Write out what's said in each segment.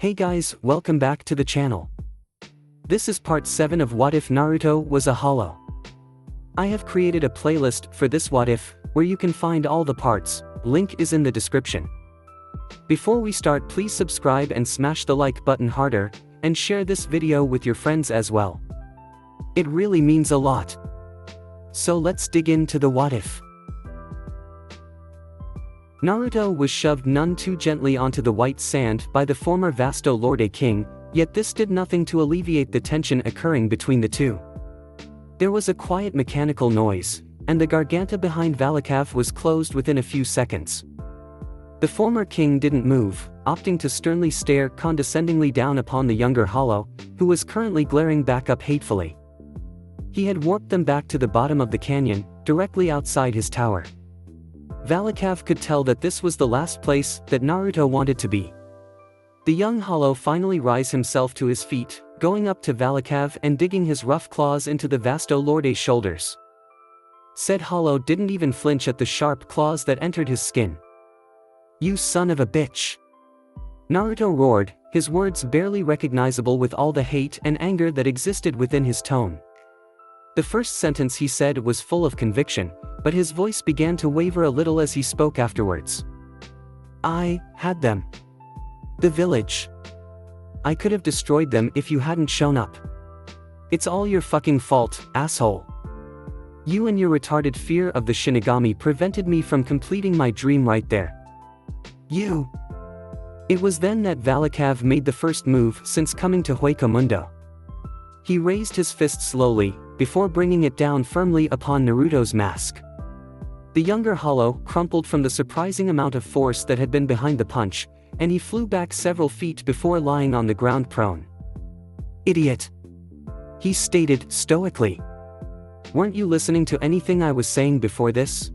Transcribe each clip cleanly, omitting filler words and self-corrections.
Hey guys, welcome back to the channel. This is part 7 of What If Naruto Was a Hollow. I have created a playlist for this What If, where you can find all the parts, link is in the description. Before we start, please subscribe and smash the like button harder, and share this video with your friends as well. It really means a lot. So let's dig into the What If. Naruto was shoved none too gently onto the white sand by the former Vasto Lorde King, yet this did nothing to alleviate the tension occurring between the two. There was a quiet mechanical noise, and the garganta behind Valakav was closed within a few seconds. The former king didn't move, opting to sternly stare condescendingly down upon the younger Hollow, who was currently glaring back up hatefully. He had warped them back to the bottom of the canyon, directly outside his tower. Valakav could tell that this was the last place that Naruto wanted to be. The young Hollow finally raised himself to his feet, going up to Valakav and digging his rough claws into the Vasto Lorde's shoulders. Said Hollow didn't even flinch at the sharp claws that entered his skin. "You son of a bitch!" Naruto roared, his words barely recognizable with all the hate and anger that existed within his tone. The first sentence he said was full of conviction, but his voice began to waver a little as he spoke afterwards. "I had them. The village. I could have destroyed them if you hadn't shown up. It's all your fucking fault, asshole. You and your retarded fear of the Shinigami prevented me from completing my dream right there. You." It was then that Valakav made the first move since coming to Hueco He raised his fist slowly, before bringing it down firmly upon Naruto's mask. The younger Hollow crumpled from the surprising amount of force that had been behind the punch, and he flew back several feet before lying on the ground prone. "Idiot," he stated stoically. "Weren't you listening to anything I was saying before this?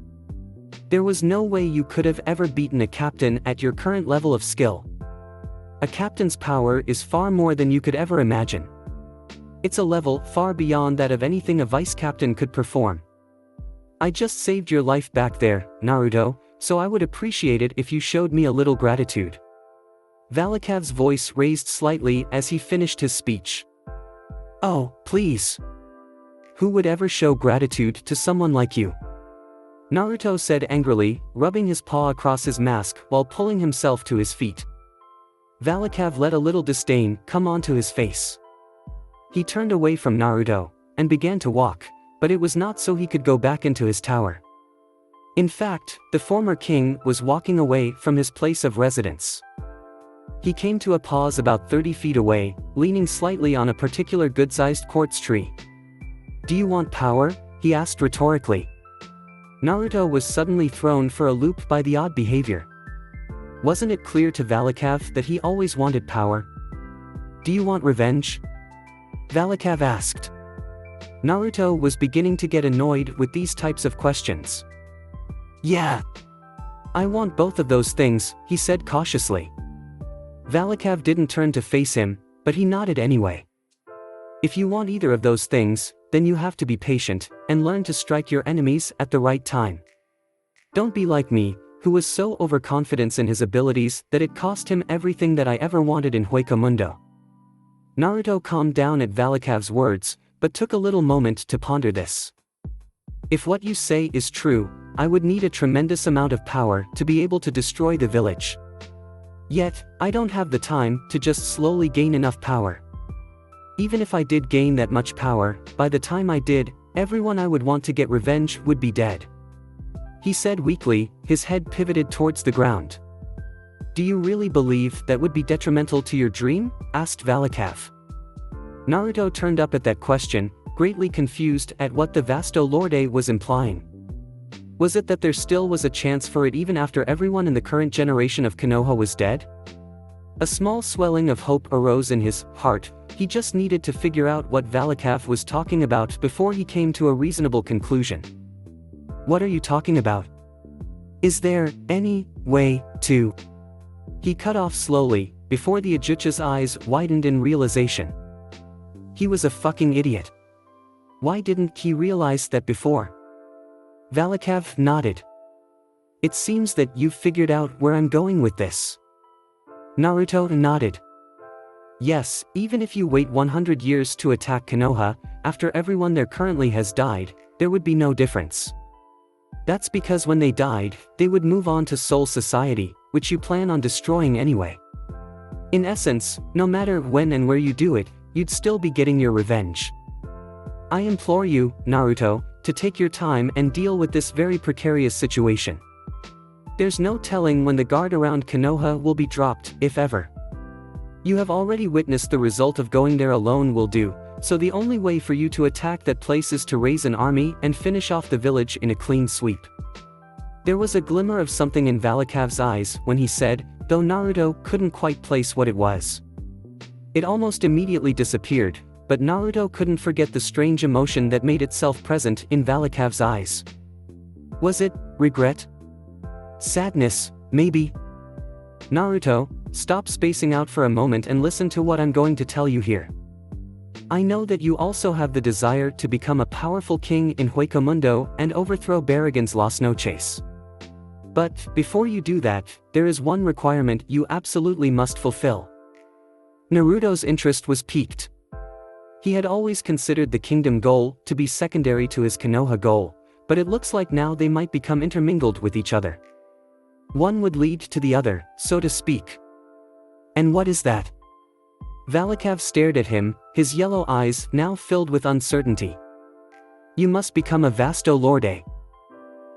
There was no way you could have ever beaten a captain at your current level of skill. A captain's power is far more than you could ever imagine. It's a level far beyond that of anything a vice captain could perform. I just saved your life back there, Naruto, so I would appreciate it if you showed me a little gratitude." Valakav's voice raised slightly as he finished his speech. "Oh, please. Who would ever show gratitude to someone like you?" Naruto said angrily, rubbing his paw across his mask while pulling himself to his feet. Valakav let a little disdain come onto his face. He turned away from Naruto, and began to walk, but it was not so he could go back into his tower. In fact, the former king was walking away from his place of residence. He came to a pause about 30 feet away, leaning slightly on a particular good-sized quartz tree. "Do you want power?" he asked rhetorically. Naruto was suddenly thrown for a loop by the odd behavior. Wasn't it clear to Valakav that he always wanted power? "Do you want revenge?" Valakav asked. Naruto was beginning to get annoyed with these types of questions. "Yeah. I want both of those things," he said cautiously. Valakav didn't turn to face him, but he nodded anyway. "If you want either of those things, then you have to be patient, and learn to strike your enemies at the right time. Don't be like me, who was so overconfident in his abilities that it cost him everything that I ever wanted in Hueco Naruto calmed down at Valakav's words, but took a little moment to ponder this. "If what you say is true, I would need a tremendous amount of power to be able to destroy the village. Yet, I don't have the time to just slowly gain enough power. Even if I did gain that much power, by the time I did, everyone I would want to get revenge would be dead," he said weakly, his head pivoted towards the ground. "Do you really believe that would be detrimental to your dream?" asked Valakav. Naruto turned up at that question, greatly confused at what the Vasto Lorde was implying. Was it that there still was a chance for it even after everyone in the current generation of Konoha was dead? A small swelling of hope arose in his heart. He just needed to figure out what Valakav was talking about before he came to a reasonable conclusion. "What are you talking about? Is there any way to—" He cut off slowly, before the Ajucha's eyes widened in realization. He was a fucking idiot. Why didn't he realize that before? Valakav nodded. "It seems that you've figured out where I'm going with this." Naruto nodded. Yes, even if you wait 100 years to attack Konoha, after everyone there currently has died, there would be no difference. That's because when they died, they would move on to Soul Society, which you plan on destroying anyway. In essence, no matter when and where you do it, you'd still be getting your revenge. I implore you, Naruto, to take your time and deal with this very precarious situation. There's no telling when the guard around Konoha will be dropped, if ever. You have already witnessed the result of going there alone will do, so the only way for you to attack that place is to raise an army and finish off the village in a clean sweep. There was a glimmer of something in Valikav's eyes when he said, though Naruto couldn't quite place what it was. It almost immediately disappeared, but Naruto couldn't forget the strange emotion that made itself present in Valikav's eyes. Was it regret? Sadness, maybe? Naruto, stop spacing out for a moment and listen to what I'm going to tell you here. I know that you also have the desire to become a powerful king in Huecomundo and overthrow Barragan's Las Noches. But, before you do that, there is one requirement you absolutely must fulfill. Naruto's interest was piqued. He had always considered the kingdom goal to be secondary to his Konoha goal, but it looks like now they might become intermingled with each other. One would lead to the other, so to speak. And what is that? Valikav stared at him, his yellow eyes now filled with uncertainty. You must become a Vasto Lorde.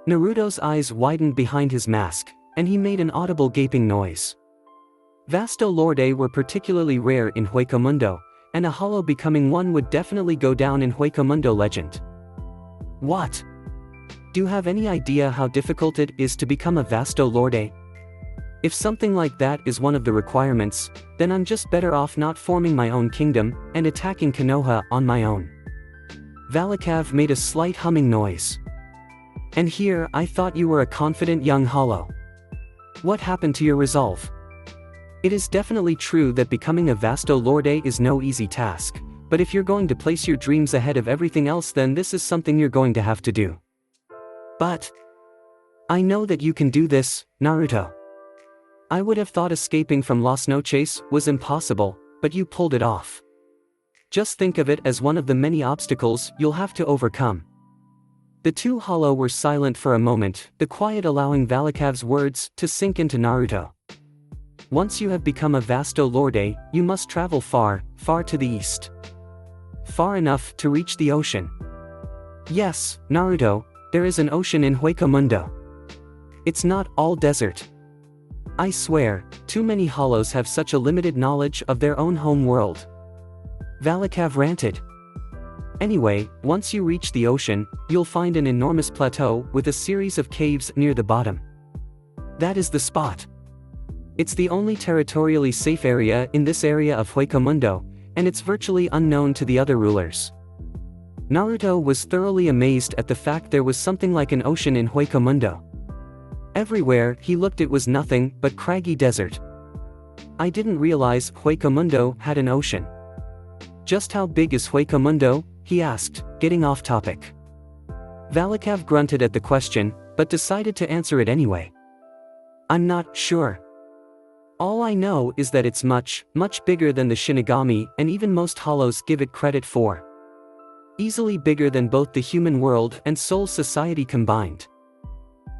Naruto's eyes widened behind his mask, and he made an audible gaping noise. Vasto Lorde were particularly rare in Huecomundo, and a hollow becoming one would definitely go down in Huecomundo legend. What? Do you have any idea how difficult it is to become a Vasto Lorde? If something like that is one of the requirements, then I'm just better off not forming my own kingdom and attacking Konoha on my own. Valikav made a slight humming noise. And here I thought you were a confident young hollow. What happened to your resolve? It is definitely true that becoming a Vasto Lorde is no easy task, but if you're going to place your dreams ahead of everything else, then this is something you're going to have to do. But I know that you can do this, Naruto. I would have thought escaping from Las Noches was impossible, but you pulled it off. Just think of it as one of the many obstacles you'll have to overcome. The two hollow were silent for a moment, the quiet allowing Valikav's words to sink into Naruto. Once you have become a Vasto Lorde, you must travel far, far to the east. Far enough to reach the ocean. Yes, Naruto, there is an ocean in Huecomundo. It's not all desert. I swear, too many hollows have such a limited knowledge of their own home world. Valikav ranted. Anyway, once you reach the ocean, you'll find an enormous plateau with a series of caves near the bottom. That is the spot. It's the only territorially safe area in this area of Huecomundo, and it's virtually unknown to the other rulers. Naruto was thoroughly amazed at the fact there was something like an ocean in Huecomundo. Everywhere he looked it was nothing but craggy desert. I didn't realize Huecomundo had an ocean. Just how big is Huecomundo? He asked, getting off topic. Valikav grunted at the question, but decided to answer it anyway. I'm not sure. All I know is that it's much, much bigger than the Shinigami and even most hollows give it credit for. Easily bigger than both the human world and Soul Society combined.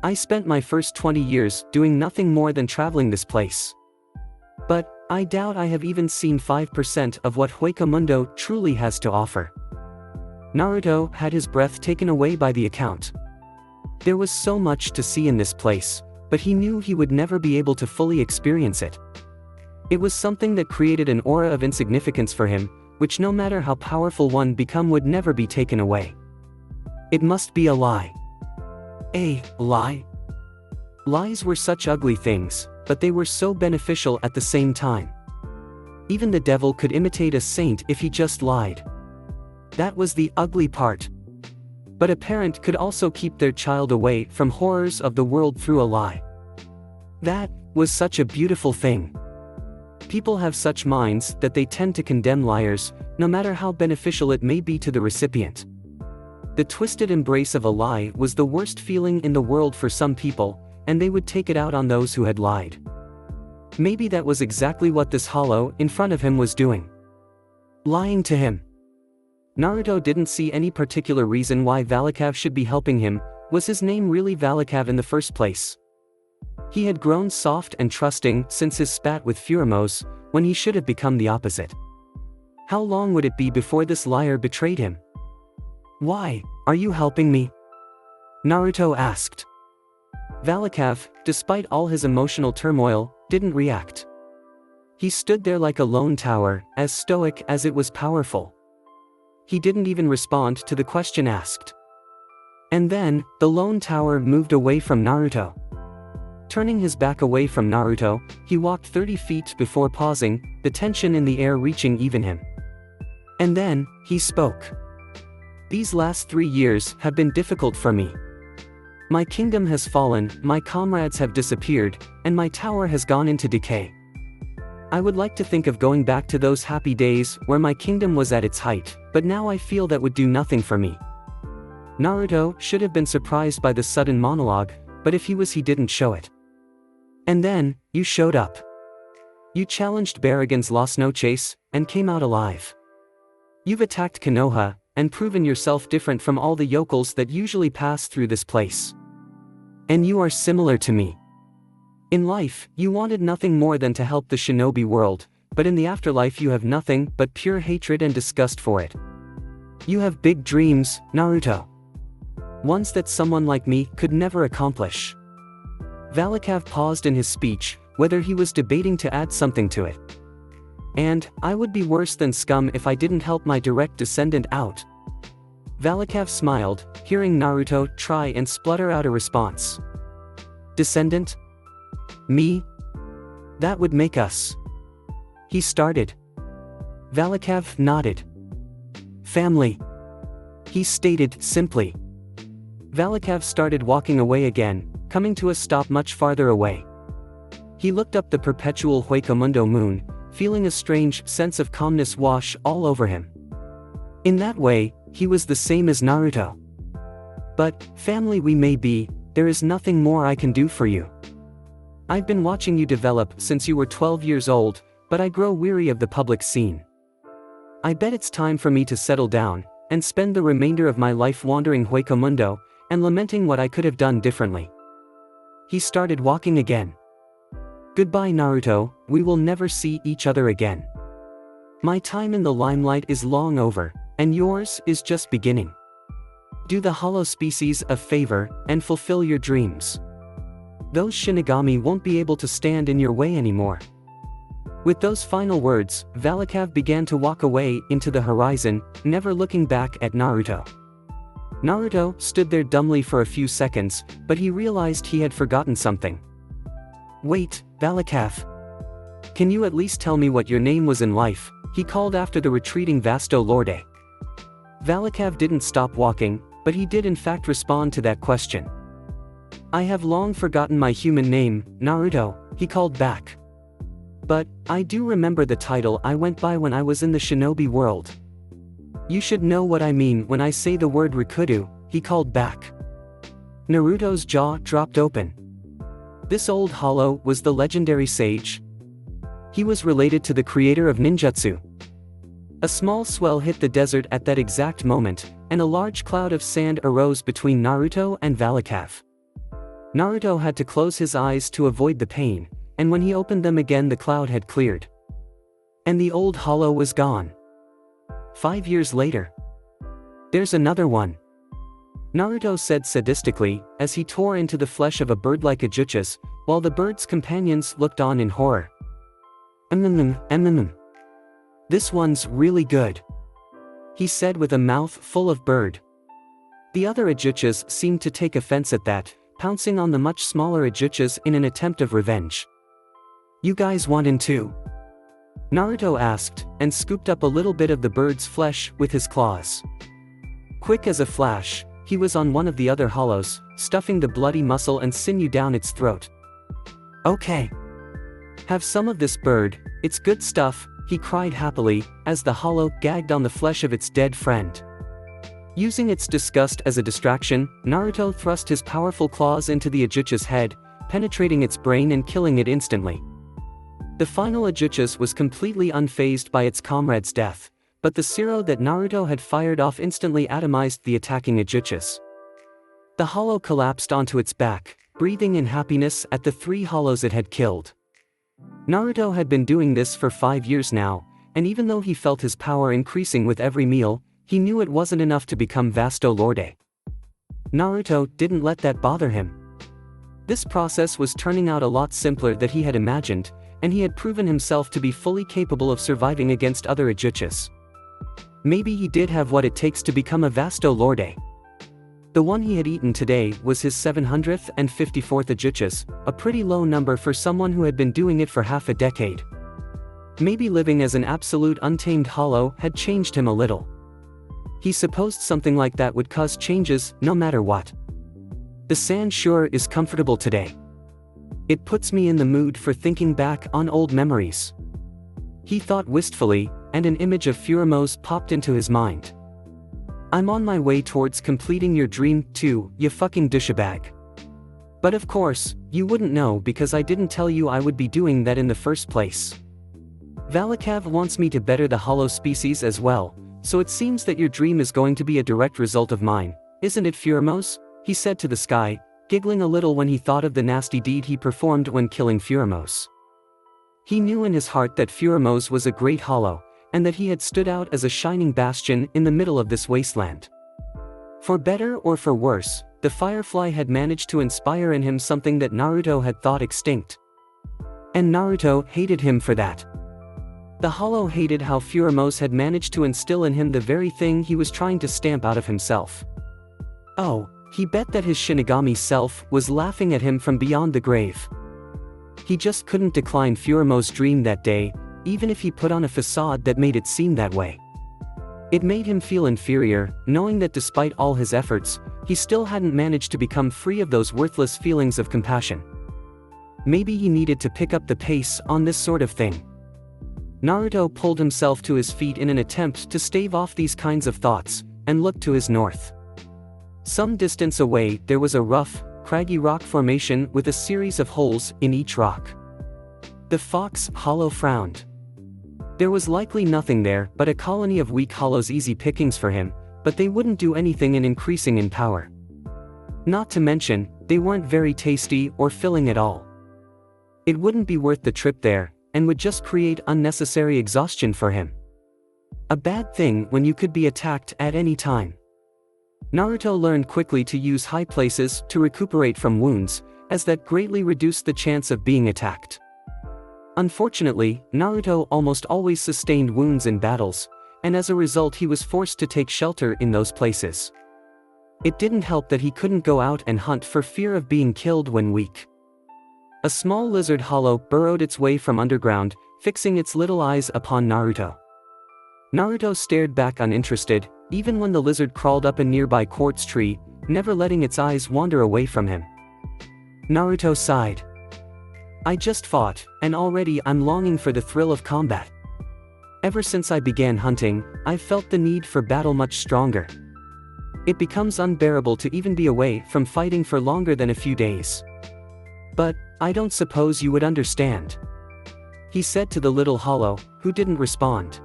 I spent my first 20 years doing nothing more than traveling this place. But I doubt I have even seen 5% of what Huecomundo truly has to offer. Naruto had his breath taken away by the account. There was so much to see in this place, but he knew he would never be able to fully experience it. It was something that created an aura of insignificance for him, which no matter how powerful one become would never be taken away. It must be a lie. A lie? Lies were such ugly things, but they were so beneficial at the same time. Even the devil could imitate a saint if he just lied. That was the ugly part. But a parent could also keep their child away from horrors of the world through a lie. That was such a beautiful thing. People have such minds that they tend to condemn liars, no matter how beneficial it may be to the recipient. The twisted embrace of a lie was the worst feeling in the world for some people, and they would take it out on those who had lied. Maybe that was exactly what this hollow in front of him was doing. Lying to him. Naruto didn't see any particular reason why Valakav should be helping him. Was his name really Valakav in the first place? He had grown soft and trusting since his spat with Furamos, when he should have become the opposite. How long would it be before this liar betrayed him? Why, are you helping me? Naruto asked. Valakav, despite all his emotional turmoil, didn't react. He stood there like a lone tower, as stoic as it was powerful. He didn't even respond to the question asked. And then, the lone tower moved away from Naruto. Turning his back away from Naruto, he walked 30 feet before pausing, the tension in the air reaching even him. And then, he spoke. These last 3 years have been difficult for me. My kingdom has fallen, my comrades have disappeared, and my tower has gone into decay. I would like to think of going back to those happy days where my kingdom was at its height, but now I feel that would do nothing for me. Naruto should have been surprised by this sudden monologue, but if he was, he didn't show it. And then, you showed up. You challenged Baragon's Las Noches, and came out alive. You've attacked Konoha, and proven yourself different from all the yokels that usually pass through this place. And you are similar to me. In life, you wanted nothing more than to help the shinobi world, but in the afterlife you have nothing but pure hatred and disgust for it. You have big dreams, Naruto. Ones that someone like me could never accomplish. Valakav paused in his speech, whether he was debating to add something to it. And, I would be worse than scum if I didn't help my direct descendant out. Valakav smiled, hearing Naruto try and splutter out a response. Descendant? Me? That would make us. He started. Valakav nodded. Family. He stated simply. Valakav started walking away again, coming to a stop much farther away. He looked up the perpetual Huecomundo moon, feeling a strange sense of calmness wash all over him. In that way, he was the same as Naruto. But, family we may be, there is nothing more I can do for you. I've been watching you develop since you were 12 years old, but I grow weary of the public scene. I bet it's time for me to settle down, and spend the remainder of my life wandering Huecomundo, and lamenting what I could have done differently. He started walking again. Goodbye Naruto, we will never see each other again. My time in the limelight is long over, and yours is just beginning. Do the hollow species a favor, and fulfill your dreams. Those Shinigami won't be able to stand in your way anymore. With those final words, Valakav began to walk away into the horizon, never looking back at Naruto. Naruto stood there dumbly for a few seconds, but he realized he had forgotten something. Wait, Valakav. Can you at least tell me what your name was in life? He called after the retreating Vasto Lorde. Valakav didn't stop walking, but he did in fact respond to that question. I have long forgotten my human name, Naruto, he called back. But, I do remember the title I went by when I was in the shinobi world. You should know what I mean when I say the word Rikudo, he called back. Naruto's jaw dropped open. This old hollow was the legendary sage. He was related to the creator of ninjutsu. A small swell hit the desert at that exact moment, and a large cloud of sand arose between Naruto and Valakav. Naruto had to close his eyes to avoid the pain, and when he opened them again the cloud had cleared. And the old hollow was gone. 5 years later. There's another one. Naruto said sadistically, as he tore into the flesh of a bird like Ajuchas, while the bird's companions looked on in horror. This one's really good, he said with a mouth full of bird. The other Ajuchas seemed to take offense at that, pouncing on the much smaller Ajuchas in an attempt of revenge. You guys want in too? Naruto asked, and scooped up a little bit of the bird's flesh with his claws. Quick as a flash, he was on one of the other hollows, stuffing the bloody muscle and sinew down its throat. Okay. Have some of this bird, it's good stuff, he cried happily, as the hollow gagged on the flesh of its dead friend. Using its disgust as a distraction, Naruto thrust his powerful claws into the Ajucha's head, penetrating its brain and killing it instantly. The final Ajuchus was completely unfazed by its comrade's death, but the Zero that Naruto had fired off instantly atomized the attacking Ajuchus. The hollow collapsed onto its back, breathing in happiness at the 3 hollows it had killed. Naruto had been doing this for 5 years now, and even though he felt his power increasing with every meal, he knew it wasn't enough to become Vasto Lorde. Naruto didn't let that bother him. This process was turning out a lot simpler than he had imagined, and he had proven himself to be fully capable of surviving against other Ajuchus. Maybe he did have what it takes to become a Vasto Lorde. The one he had eaten today was his 754th Ajuchus, a pretty low number for someone who had been doing it for half a decade. Maybe living as an absolute untamed hollow had changed him a little. He supposed something like that would cause changes, no matter what. The sand sure is comfortable today. It puts me in the mood for thinking back on old memories. He thought wistfully, and an image of Furumo's popped into his mind. I'm on my way towards completing your dream too, you fucking douchebag. But of course, you wouldn't know because I didn't tell you I would be doing that in the first place. Valakav wants me to better the hollow species as well, so it seems that your dream is going to be a direct result of mine, isn't it Furumo's? He said to the sky, giggling a little when he thought of the nasty deed he performed when killing Furumos. He knew in his heart that Furumos was a great hollow, and that he had stood out as a shining bastion in the middle of this wasteland. For better or for worse, the Firefly had managed to inspire in him something that Naruto had thought extinct. And Naruto hated him for that. The hollow hated how Furumos had managed to instill in him the very thing he was trying to stamp out of himself. Oh, he bet that his Shinigami self was laughing at him from beyond the grave. He just couldn't decline Furumos' dream that day, even if he put on a facade that made it seem that way. It made him feel inferior, knowing that despite all his efforts, he still hadn't managed to become free of those worthless feelings of compassion. Maybe he needed to pick up the pace on this sort of thing. Naruto pulled himself to his feet in an attempt to stave off these kinds of thoughts, and looked to his north. Some distance away there was a rough, craggy rock formation with a series of holes in each rock. The fox hollow frowned. There was likely nothing there but a colony of weak hollows, easy pickings for him, but they wouldn't do anything in increasing in power. Not to mention, they weren't very tasty or filling at all. It wouldn't be worth the trip there, and would just create unnecessary exhaustion for him. A bad thing when you could be attacked at any time. Naruto learned quickly to use high places to recuperate from wounds, as that greatly reduced the chance of being attacked. Unfortunately, Naruto almost always sustained wounds in battles, and as a result he was forced to take shelter in those places. It didn't help that he couldn't go out and hunt for fear of being killed when weak. A small lizard hollow burrowed its way from underground, fixing its little eyes upon Naruto. Naruto stared back uninterested, even when the lizard crawled up a nearby quartz tree, never letting its eyes wander away from him. Naruto sighed. I just fought, and already I'm longing for the thrill of combat. Ever since I began hunting, I've felt the need for battle much stronger. It becomes unbearable to even be away from fighting for longer than a few days. But, I don't suppose you would understand, he said to the little hollow, who didn't respond.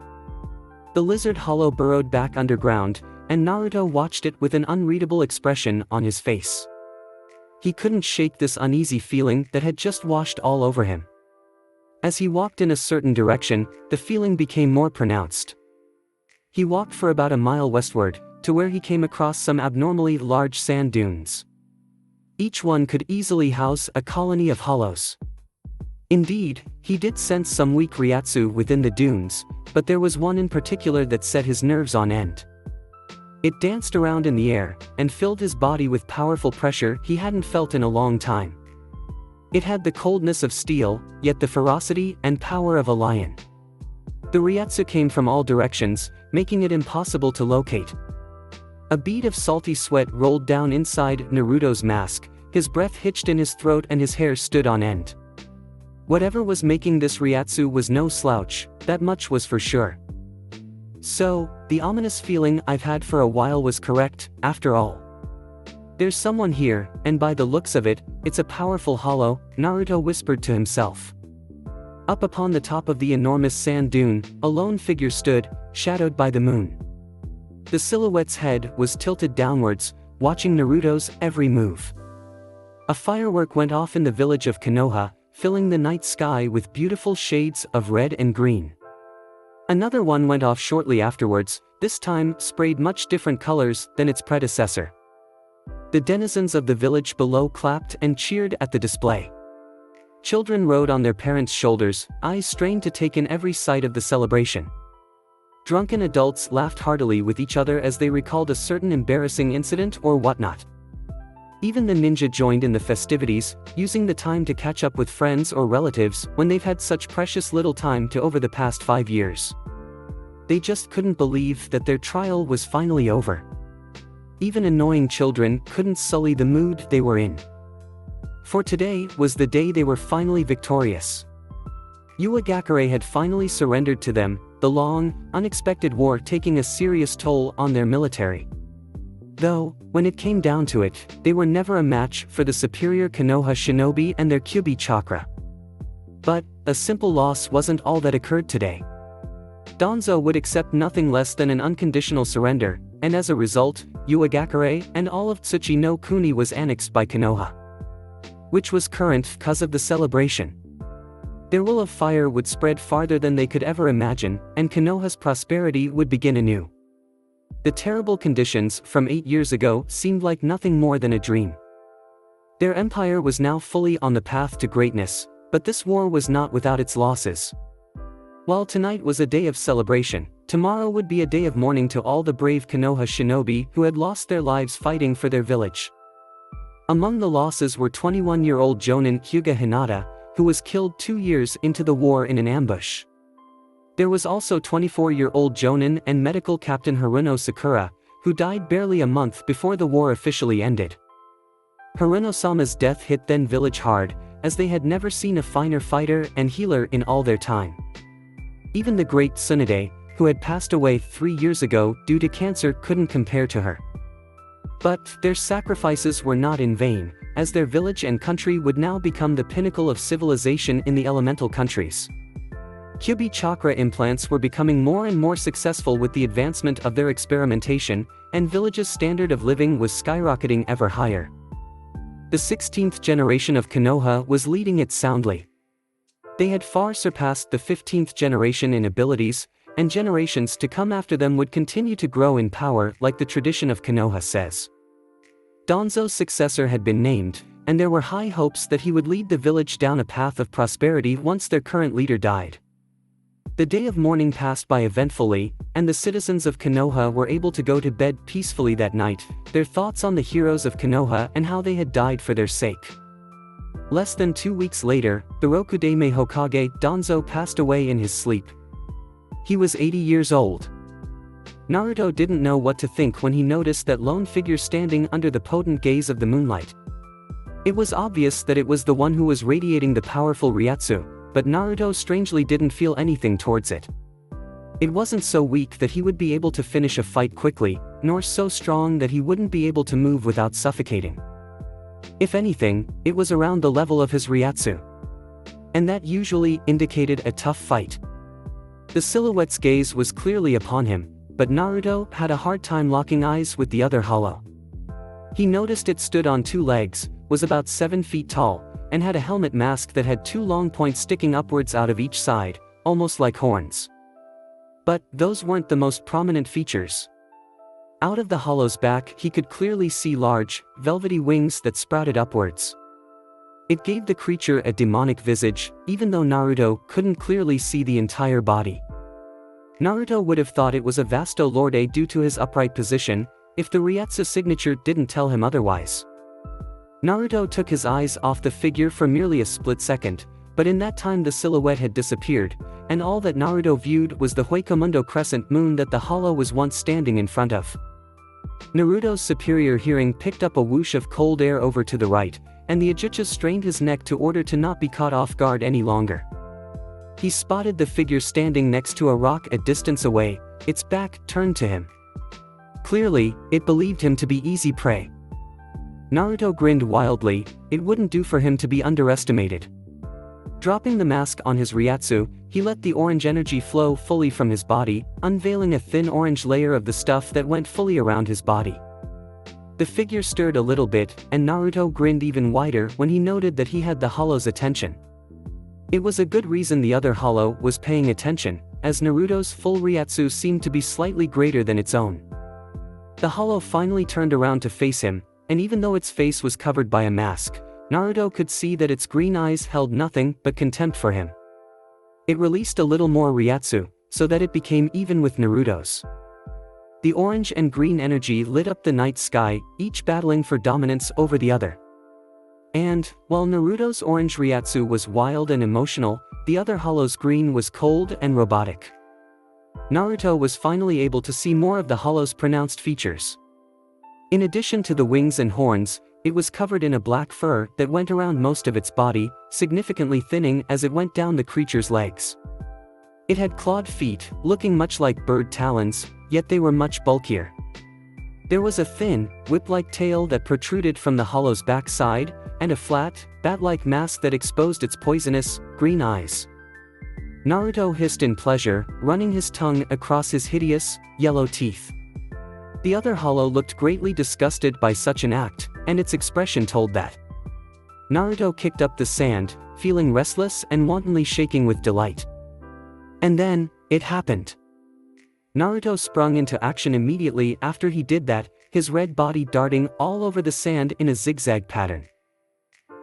The lizard hollow burrowed back underground, and Naruto watched it with an unreadable expression on his face. He couldn't shake this uneasy feeling that had just washed all over him. As he walked in a certain direction, the feeling became more pronounced. He walked for about a mile westward, to where he came across some abnormally large sand dunes. Each one could easily house a colony of hollows. Indeed, he did sense some weak Ryatsu within the dunes, but there was one in particular that set his nerves on end. It danced around in the air, and filled his body with powerful pressure he hadn't felt in a long time. It had the coldness of steel, yet the ferocity and power of a lion. The Ryatsu came from all directions, making it impossible to locate. A bead of salty sweat rolled down inside Naruto's mask, his breath hitched in his throat and his hair stood on end. Whatever was making this Ryatsu was no slouch, that much was for sure. So, the ominous feeling I've had for a while was correct, after all. There's someone here, and by the looks of it, it's a powerful hollow, Naruto whispered to himself. Up upon the top of the enormous sand dune, a lone figure stood, shadowed by the moon. The silhouette's head was tilted downwards, watching Naruto's every move. A firework went off in the village of Konoha, filling the night sky with beautiful shades of red and green. Another one went off shortly afterwards, this time sprayed much different colors than its predecessor. The denizens of the village below clapped and cheered at the display. Children rode on their parents' shoulders, eyes strained to take in every sight of the celebration. Drunken adults laughed heartily with each other as they recalled a certain embarrassing incident or whatnot. Even the ninja joined in the festivities, using the time to catch up with friends or relatives when they've had such precious little time to over the past 5 years. They just couldn't believe that their trial was finally over. Even annoying children couldn't sully the mood they were in. For today was the day they were finally victorious. Uegakure had finally surrendered to them, the long, unexpected war taking a serious toll on their military. Though, when it came down to it, they were never a match for the superior Konoha shinobi and their Kyuubi chakra. But, a simple loss wasn't all that occurred today. Danzo would accept nothing less than an unconditional surrender, and as a result, Uegakure and all of Tsuchi no Kuni was annexed by Konoha, which was current cause of the celebration. Their will of fire would spread farther than they could ever imagine, and Konoha's prosperity would begin anew. The terrible conditions from 8 years ago seemed like nothing more than a dream. Their empire was now fully on the path to greatness, but this war was not without its losses. While tonight was a day of celebration, tomorrow would be a day of mourning to all the brave Konoha shinobi who had lost their lives fighting for their village. Among the losses were 21-year-old Jonin Hyuga Hinata, who was killed 2 years into the war in an ambush. There was also 24-year-old Jonin and medical captain Haruno Sakura, who died barely a month before the war officially ended. Haruno-sama's death hit then village hard, as they had never seen a finer fighter and healer in all their time. Even the great Tsunade, who had passed away 3 years ago due to cancer, couldn't compare to her. But their sacrifices were not in vain, as their village and country would now become the pinnacle of civilization in the elemental countries. Kyuubi chakra implants were becoming more and more successful with the advancement of their experimentation, and village's standard of living was skyrocketing ever higher. The 16th generation of Konoha was leading it soundly. They had far surpassed the 15th generation in abilities, and generations to come after them would continue to grow in power like the tradition of Konoha says. Danzo's successor had been named, and there were high hopes that he would lead the village down a path of prosperity once their current leader died. The day of mourning passed by eventfully, and the citizens of Konoha were able to go to bed peacefully that night, their thoughts on the heroes of Konoha and how they had died for their sake. Less than 2 weeks later, the Rokudame Hokage Danzo passed away in his sleep. He was 80 years old. Naruto didn't know what to think when he noticed that lone figure standing under the potent gaze of the moonlight. It was obvious that it was the one who was radiating the powerful Ryatsu, but Naruto strangely didn't feel anything towards it. It wasn't so weak that he would be able to finish a fight quickly, nor so strong that he wouldn't be able to move without suffocating. If anything, it was around the level of his Ryatsu. And that usually indicated a tough fight. The silhouette's gaze was clearly upon him, but Naruto had a hard time locking eyes with the other hollow. He noticed it stood on 2 legs, was about 7 feet tall, and had a helmet mask that had 2 long points sticking upwards out of each side, almost like horns. But those weren't the most prominent features. Out of the hollow's back he could clearly see large, velvety wings that sprouted upwards. It gave the creature a demonic visage, even though Naruto couldn't clearly see the entire body. Naruto would have thought it was a Vasto Lorde due to his upright position, if the Ryatsu signature didn't tell him otherwise. Naruto took his eyes off the figure for merely a split second, but in that time the silhouette had disappeared, and all that Naruto viewed was the Huecomundo crescent moon that the hollow was once standing in front of. Naruto's superior hearing picked up a whoosh of cold air over to the right, and the Ajucha strained his neck to order to not be caught off guard any longer. He spotted the figure standing next to a rock a distance away, its back turned to him. Clearly, it believed him to be easy prey. Naruto grinned wildly, it wouldn't do for him to be underestimated. Dropping the mask on his Ryatsu, he let the orange energy flow fully from his body, unveiling a thin orange layer of the stuff that went fully around his body. The figure stirred a little bit, and Naruto grinned even wider when he noted that he had the hollow's attention. It was a good reason the other hollow was paying attention, as Naruto's full Ryatsu seemed to be slightly greater than its own. The hollow finally turned around to face him, and even though its face was covered by a mask, Naruto could see that its green eyes held nothing but contempt for him. It released a little more Ryatsu, so that it became even with Naruto's. The orange and green energy lit up the night sky, each battling for dominance over the other. And, while Naruto's orange Ryatsu was wild and emotional, the other hollow's green was cold and robotic. Naruto was finally able to see more of the hollow's pronounced features. In addition to the wings and horns, it was covered in a black fur that went around most of its body, significantly thinning as it went down the creature's legs. It had clawed feet, looking much like bird talons, yet they were much bulkier. There was a thin, whip-like tail that protruded from the hollow's backside, and a flat, bat-like mask that exposed its poisonous, green eyes. Naruto hissed in pleasure, running his tongue across his hideous, yellow teeth. The other hollow looked greatly disgusted by such an act, and its expression told that. Naruto kicked up the sand, feeling restless and wantonly shaking with delight. And then, it happened. Naruto sprung into action immediately after he did that, his red body darting all over the sand in a zigzag pattern.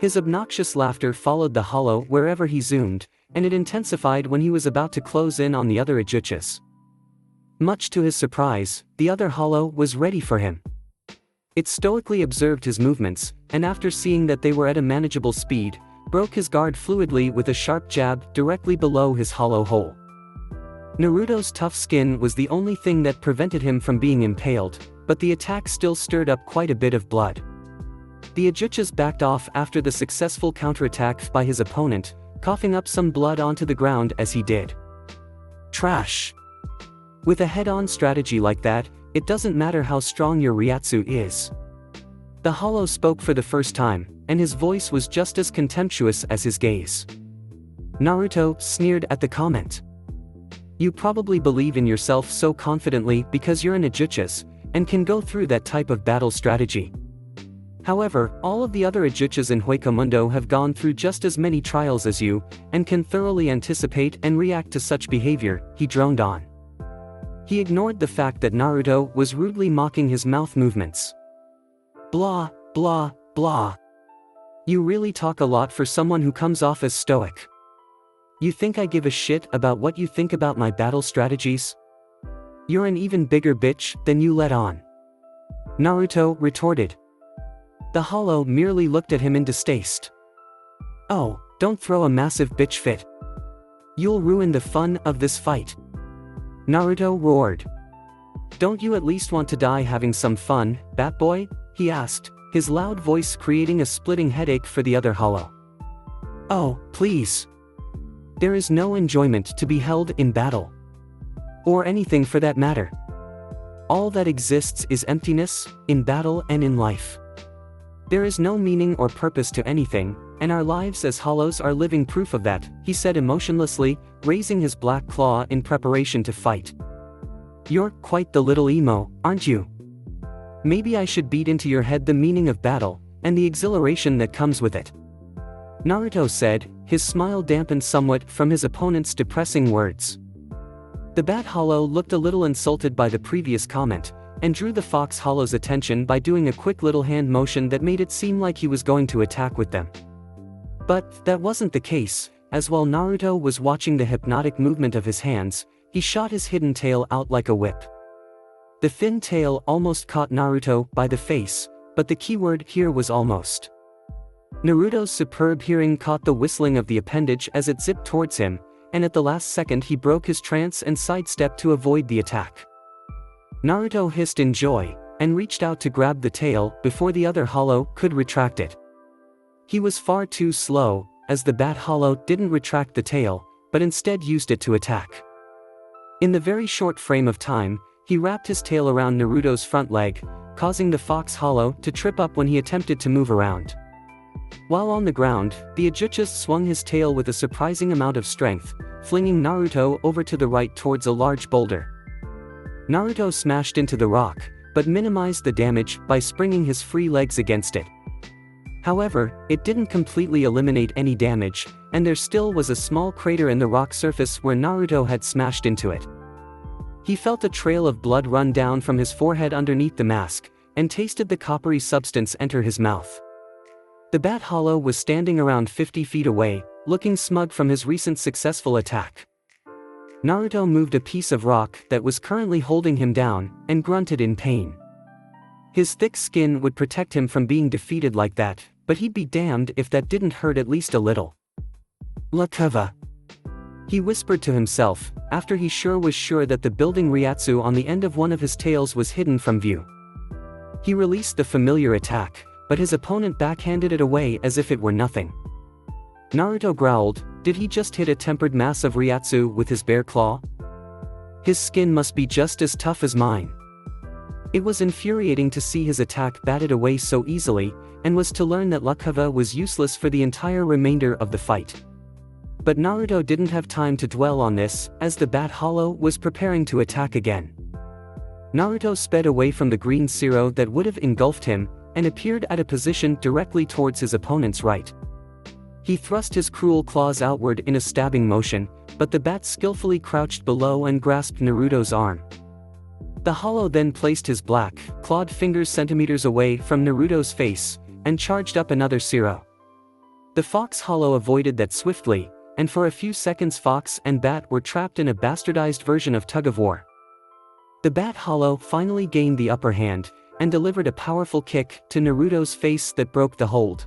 His obnoxious laughter followed the hollow wherever he zoomed, and it intensified when he was about to close in on the other Ajuchas. Much to his surprise, the other hollow was ready for him. It stoically observed his movements, and after seeing that they were at a manageable speed, broke his guard fluidly with a sharp jab directly below his hollow hole. Naruto's tough skin was the only thing that prevented him from being impaled, but the attack still stirred up quite a bit of blood. The Ajuchas backed off after the successful counterattack by his opponent, coughing up some blood onto the ground as he did. Trash. With a head-on strategy like that, it doesn't matter how strong your Ryatsu is. The hollow spoke for the first time, and his voice was just as contemptuous as his gaze. Naruto sneered at the comment. You probably believe in yourself so confidently because you're an Ajuchas, and can go through that type of battle strategy. However, all of the other Ajuchas in Huecomundo have gone through just as many trials as you, and can thoroughly anticipate and react to such behavior, he droned on. He ignored the fact that Naruto was rudely mocking his mouth movements. Blah, blah, blah. You really talk a lot for someone who comes off as stoic. You think I give a shit about what you think about my battle strategies? You're an even bigger bitch than you let on. Naruto retorted. The hollow merely looked at him in distaste. Oh, don't throw a massive bitch fit. You'll ruin the fun of this fight. Naruto roared. Don't you at least want to die having some fun, bat boy? He asked, his loud voice creating a splitting headache for the other hollow. Oh, please. There is no enjoyment to be held in battle. Or anything for that matter. All that exists is emptiness, in battle and in life. There is no meaning or purpose to anything, and our lives as hollows are living proof of that, he said emotionlessly, raising his black claw in preparation to fight. You're quite the little emo, aren't you? Maybe I should beat into your head the meaning of battle, and the exhilaration that comes with it. Naruto said, his smile dampened somewhat from his opponent's depressing words. The bat hollow looked a little insulted by the previous comment, and drew the fox hollow's attention by doing a quick little hand motion that made it seem like he was going to attack with them. But that wasn't the case, as while Naruto was watching the hypnotic movement of his hands, he shot his hidden tail out like a whip. The thin tail almost caught Naruto by the face, but the keyword here was almost. Naruto's superb hearing caught the whistling of the appendage as it zipped towards him, and at the last second he broke his trance and sidestepped to avoid the attack. Naruto hissed in joy, and reached out to grab the tail before the other hollow could retract it. He was far too slow, as the bat hollow didn't retract the tail, but instead used it to attack. In the very short frame of time, he wrapped his tail around Naruto's front leg, causing the fox hollow to trip up when he attempted to move around. While on the ground, the Ajuchas swung his tail with a surprising amount of strength, flinging Naruto over to the right towards a large boulder. Naruto smashed into the rock, but minimized the damage by springing his free legs against it. However, it didn't completely eliminate any damage, and there still was a small crater in the rock surface where Naruto had smashed into it. He felt a trail of blood run down from his forehead underneath the mask, and tasted the coppery substance enter his mouth. The Bat Hollow was standing around 50 feet away, looking smug from his recent successful attack. Naruto moved a piece of rock that was currently holding him down, and grunted in pain. His thick skin would protect him from being defeated like that, but he'd be damned if that didn't hurt at least a little. Lakava, he whispered to himself, after he was sure that the building Ryatsu on the end of one of his tails was hidden from view. He released the familiar attack, but his opponent backhanded it away as if it were nothing. Naruto growled, did he just hit a tempered mass of Ryatsu with his bare claw? His skin must be just as tough as mine. It was infuriating to see his attack batted away so easily, and was to learn that Lakava was useless for the entire remainder of the fight. But Naruto didn't have time to dwell on this, as the Bat Hollow was preparing to attack again. Naruto sped away from the green zero that would have engulfed him, and appeared at a position directly towards his opponent's right. He thrust his cruel claws outward in a stabbing motion, but the bat skillfully crouched below and grasped Naruto's arm. The Hollow then placed his black, clawed fingers centimeters away from Naruto's face, and charged up another zero. The Fox Hollow avoided that swiftly, and for a few seconds Fox and Bat were trapped in a bastardized version of tug-of-war. The Bat Hollow finally gained the upper hand, and delivered a powerful kick to Naruto's face that broke the hold.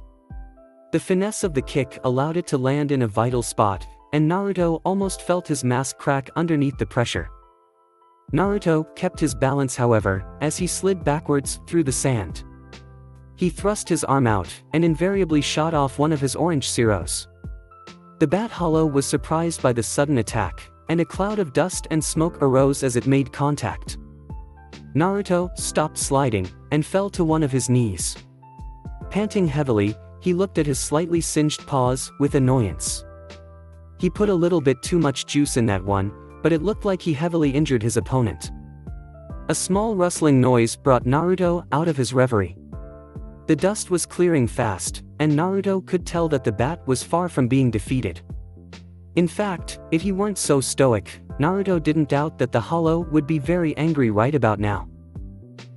The finesse of the kick allowed it to land in a vital spot, and Naruto almost felt his mask crack underneath the pressure. Naruto kept his balance however, as he slid backwards through the sand. He thrust his arm out, and invariably shot off one of his orange zeros. The Bat Hollow was surprised by the sudden attack, and a cloud of dust and smoke arose as it made contact. Naruto stopped sliding, and fell to one of his knees. Panting heavily, he looked at his slightly singed paws with annoyance. He put a little bit too much juice in that one, but it looked like he heavily injured his opponent. A small rustling noise brought Naruto out of his reverie. The dust was clearing fast, and Naruto could tell that the bat was far from being defeated. In fact, if he weren't so stoic, Naruto didn't doubt that the Hollow would be very angry right about now.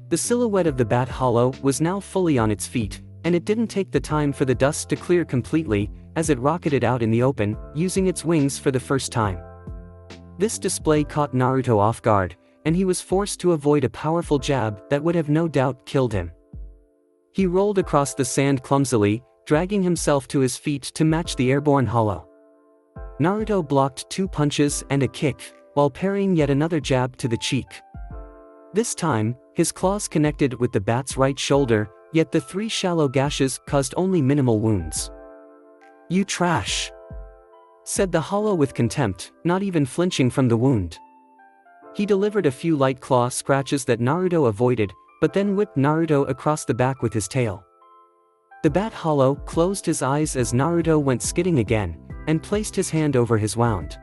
The silhouette of the Bat Hollow was now fully on its feet, and it didn't take the time for the dust to clear completely, as it rocketed out in the open, using its wings for the first time. This display caught Naruto off guard, and he was forced to avoid a powerful jab that would have no doubt killed him. He rolled across the sand clumsily, dragging himself to his feet to match the airborne Hollow. Naruto blocked 2 punches and a kick, while parrying yet another jab to the cheek. This time, his claws connected with the bat's right shoulder, yet the 3 shallow gashes caused only minimal wounds. "You trash," said the Hollow with contempt, not even flinching from the wound. He delivered a few light claw scratches that Naruto avoided, but then whipped Naruto across the back with his tail. The Bat Hollow closed his eyes as Naruto went skidding again, and placed his hand over his wound.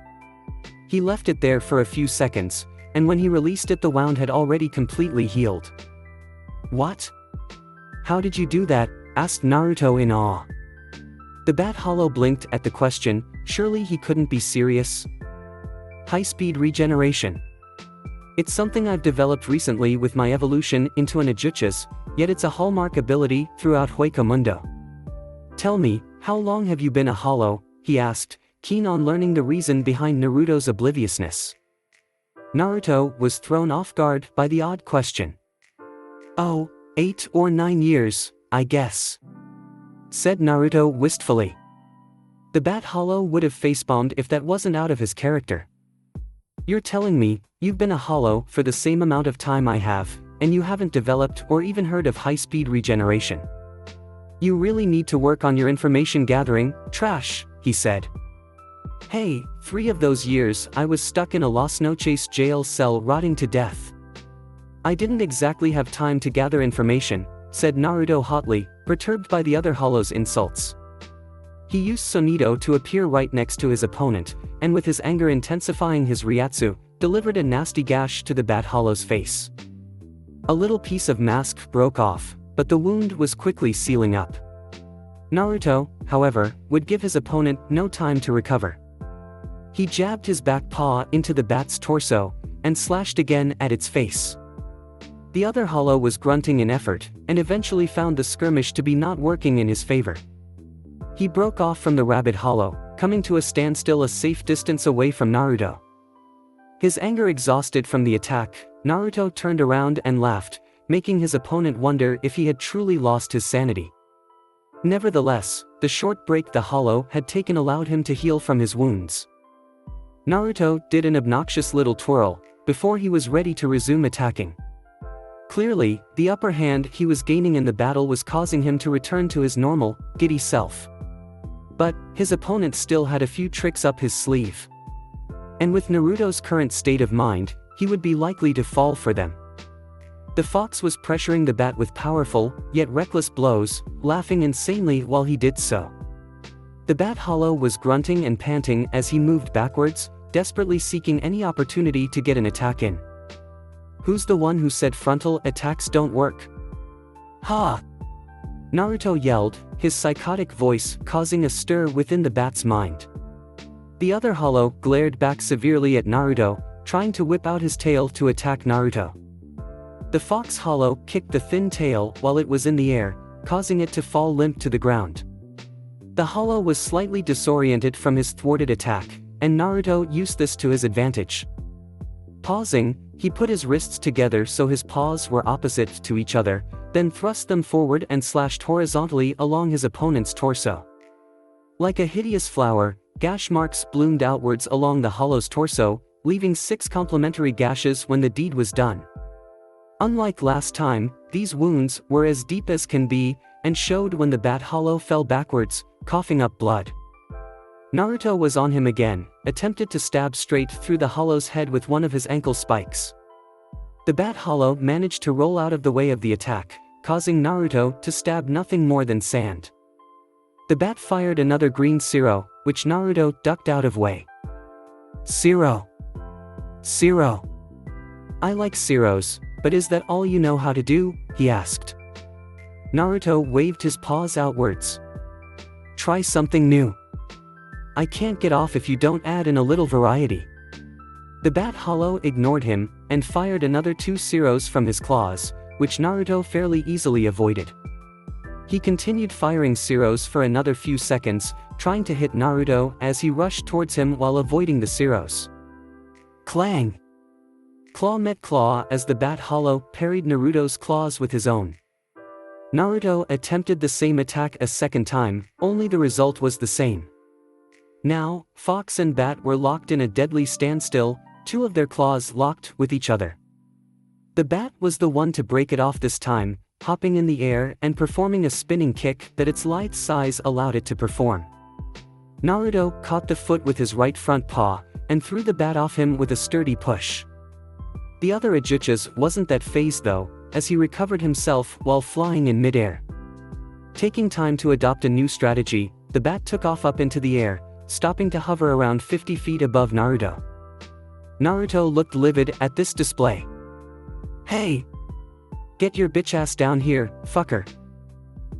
He left it there for a few seconds, and when he released it the wound had already completely healed. "What? How did you do that?" asked Naruto in awe. The Bat Hollow blinked at the question, surely he couldn't be serious. "High-speed regeneration. It's something I've developed recently with my evolution into an Ajuchas, yet it's a hallmark ability throughout Hueco Tell me, how long have you been a Hollow?" he asked, keen on learning the reason behind Naruto's obliviousness. Naruto was thrown off guard by the odd question. "Oh, 8 or 9 years, I guess," said Naruto wistfully. The Bat Hollow would have facepalmed if that wasn't out of his character. "You're telling me, you've been a Hollow for the same amount of time I have, and you haven't developed or even heard of high-speed regeneration? You really need to work on your information gathering, trash," he said. "Hey, 3 of those years I was stuck in a Las Noches jail cell rotting to death. I didn't exactly have time to gather information, said Naruto hotly, perturbed by the other hollow's insults. He used Sonido to appear right next to his opponent, and with his anger intensifying his Ryatsu, delivered a nasty gash to the bat hollow's face. A little piece of mask broke off, but the wound was quickly sealing up. Naruto, however, would give his opponent no time to recover. He jabbed his back paw into the bat's torso, and slashed again at its face. The other hollow was grunting in effort, and eventually found the skirmish to be not working in his favor. He broke off from the rabid hollow, coming to a standstill a safe distance away from Naruto. His anger exhausted from the attack, Naruto turned around and laughed, making his opponent wonder if he had truly lost his sanity. Nevertheless, the short break the hollow had taken allowed him to heal from his wounds. Naruto did an obnoxious little twirl, before he was ready to resume attacking. Clearly, the upper hand he was gaining in the battle was causing him to return to his normal, giddy self. But, his opponent still had a few tricks up his sleeve. And with Naruto's current state of mind, he would be likely to fall for them. The fox was pressuring the bat with powerful, yet reckless blows, laughing insanely while he did so. The bat hollow was grunting and panting as he moved backwards, desperately seeking any opportunity to get an attack in. Who's the one who said frontal attacks don't work? Ha! Naruto yelled, his psychotic voice causing a stir within the bat's mind. The other hollow glared back severely at Naruto, trying to whip out his tail to attack Naruto. The fox hollow kicked the thin tail while it was in the air, causing it to fall limp to the ground. The hollow was slightly disoriented from his thwarted attack, and Naruto used this to his advantage. Pausing, he put his wrists together so his paws were opposite to each other, then thrust them forward and slashed horizontally along his opponent's torso. Like a hideous flower, gash marks bloomed outwards along the hollow's torso, leaving 6 complementary gashes when the deed was done. Unlike last time, these wounds were as deep as can be, and showed when the bat hollow fell backwards, coughing up blood. Naruto was on him again, attempted to stab straight through the hollow's head with one of his ankle spikes. The bat hollow managed to roll out of the way of the attack, causing Naruto to stab nothing more than sand. The bat fired another green Zero, which Naruto ducked out of way. Zero. Zero. I like Zeros, but is that all you know how to do? He asked. Naruto waved his paws outwards. Try something new. I can't get off if you don't add in a little variety. The bat hollow ignored him, and fired another 2 Zeros from his claws, which Naruto fairly easily avoided. He continued firing Zeros for another few seconds, trying to hit Naruto as he rushed towards him while avoiding the Zeros. Clang! Claw met claw as the bat hollow parried Naruto's claws with his own. Naruto attempted the same attack a second time, only the result was the same. Now, fox and bat were locked in a deadly standstill, 2 of their claws locked with each other. The bat was the one to break it off this time, hopping in the air and performing a spinning kick that its lithe size allowed it to perform. Naruto caught the foot with his right front paw, and threw the bat off him with a sturdy push. The other Ajuchas wasn't that phased though, as he recovered himself while flying in midair. Taking time to adopt a new strategy, the bat took off up into the air, stopping to hover around 50 feet above Naruto. Naruto looked livid at this display. Hey! Get your bitch ass down here, fucker.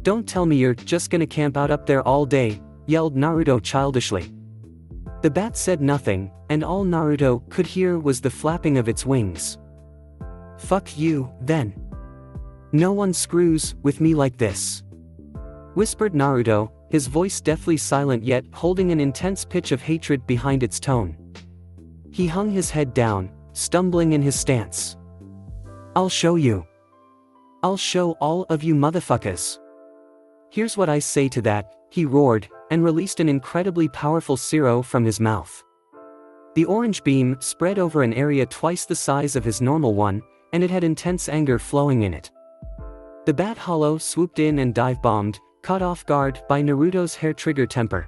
Don't tell me you're just gonna camp out up there all day, yelled Naruto childishly. The bat said nothing, and all Naruto could hear was the flapping of its wings. Fuck you, then. No one screws with me like this. Whispered Naruto, his voice deathly silent yet holding an intense pitch of hatred behind its tone. He hung his head down, stumbling in his stance. I'll show you. I'll show all of you motherfuckers. Here's what I say to that, he roared, and released an incredibly powerful Zero from his mouth. The orange beam spread over an area twice the size of his normal one, and it had intense anger flowing in it. The bat hollow swooped in and dive-bombed, caught off guard by Naruto's hair-trigger temper.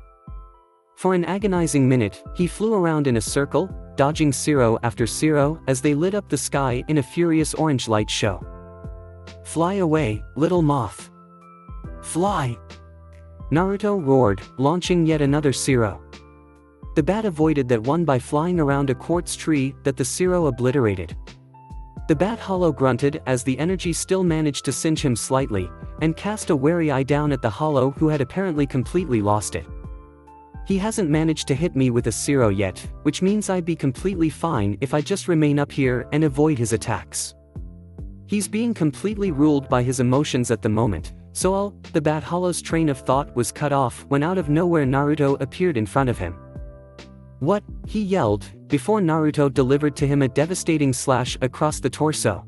For an agonizing minute, he flew around in a circle, dodging Zero after Zero as they lit up the sky in a furious orange light show. Fly away, little moth. Fly! Naruto roared, launching yet another Zero. The bat avoided that one by flying around a quartz tree that the Zero obliterated. The bat hollow grunted as the energy still managed to singe him slightly, and cast a wary eye down at the hollow who had apparently completely lost it. He hasn't managed to hit me with a Zero yet, which means I'd be completely fine if I just remain up here and avoid his attacks. He's being completely ruled by his emotions at the moment, so the bat hollow's train of thought was cut off when out of nowhere Naruto appeared in front of him. What? He yelled, before Naruto delivered to him a devastating slash across the torso.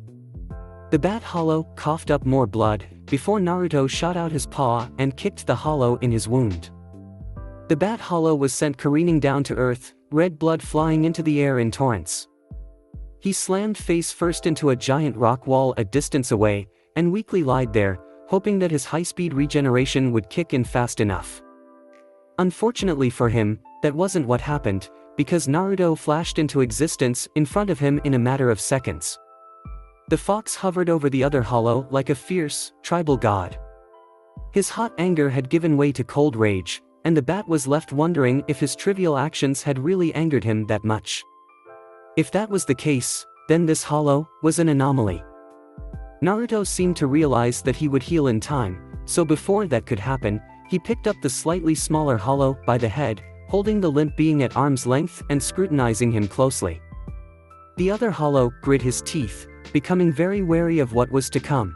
The bat hollow coughed up more blood, before Naruto shot out his paw and kicked the hollow in his wound. The bat hollow was sent careening down to earth, red blood flying into the air in torrents. He slammed face first into a giant rock wall a distance away, and weakly lied there, hoping that his high-speed regeneration would kick in fast enough. Unfortunately for him, that wasn't what happened, because Naruto flashed into existence in front of him in a matter of seconds. The fox hovered over the other hollow like a fierce, tribal god. His hot anger had given way to cold rage, and the bat was left wondering if his trivial actions had really angered him that much. If that was the case, then this hollow was an anomaly. Naruto seemed to realize that he would heal in time, so before that could happen, he picked up the slightly smaller hollow by the head, holding the limp being at arm's length and scrutinizing him closely. The other hollow grit his teeth, becoming very wary of what was to come.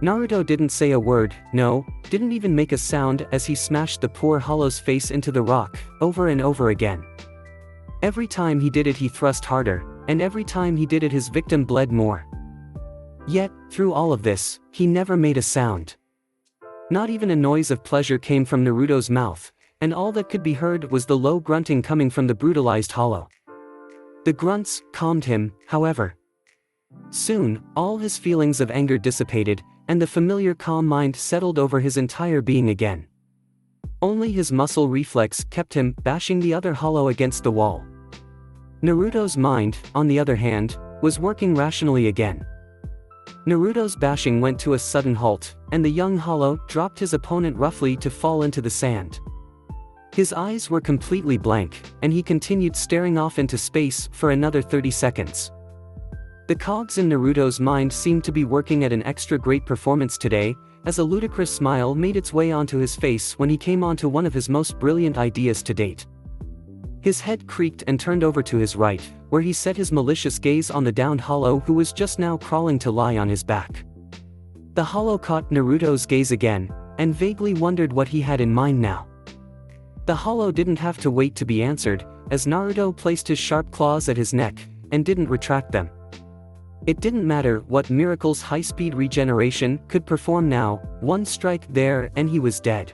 Naruto didn't say a word, no, didn't even make a sound as he smashed the poor hollow's face into the rock, over and over again. Every time he did it he thrust harder, and every time he did it his victim bled more. Yet, through all of this, he never made a sound. Not even a noise of pleasure came from Naruto's mouth, and all that could be heard was the low grunting coming from the brutalized hollow. The grunts calmed him, however. Soon, all his feelings of anger dissipated, and the familiar calm mind settled over his entire being again. Only his muscle reflex kept him bashing the other hollow against the wall. Naruto's mind, on the other hand, was working rationally again. Naruto's bashing went to a sudden halt, and the young hollow dropped his opponent roughly to fall into the sand. His eyes were completely blank, and he continued staring off into space for another 30 seconds. The cogs in Naruto's mind seemed to be working at an extra great performance today, as a ludicrous smile made its way onto his face when he came onto one of his most brilliant ideas to date. His head creaked and turned over to his right, where he set his malicious gaze on the downed hollow who was just now crawling to lie on his back. The hollow caught Naruto's gaze again, and vaguely wondered what he had in mind now. The hollow didn't have to wait to be answered, as Naruto placed his sharp claws at his neck, and didn't retract them. It didn't matter what miracles high-speed regeneration could perform now, one strike there and he was dead.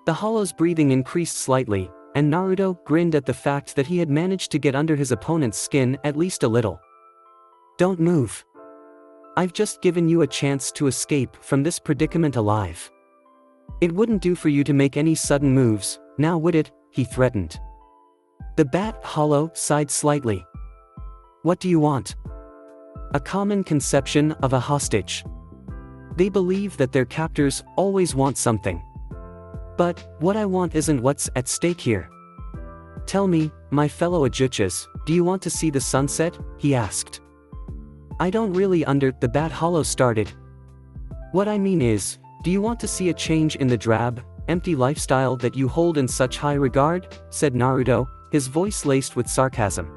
The hollow's breathing increased slightly, and Naruto grinned at the fact that he had managed to get under his opponent's skin at least a little. Don't move. I've just given you a chance to escape from this predicament alive. It wouldn't do for you to make any sudden moves, now would it? He threatened. The bat hollow sighed slightly. What do you want? A common conception of a hostage. They believe that their captors always want something. But what I want isn't what's at stake here. Tell me, my fellow Ajuchas, do you want to see the sunset? He asked. I don't really the bat hollow started. What I mean is, do you want to see a change in the drab, empty lifestyle that you hold in such high regard? Said Naruto, his voice laced with sarcasm.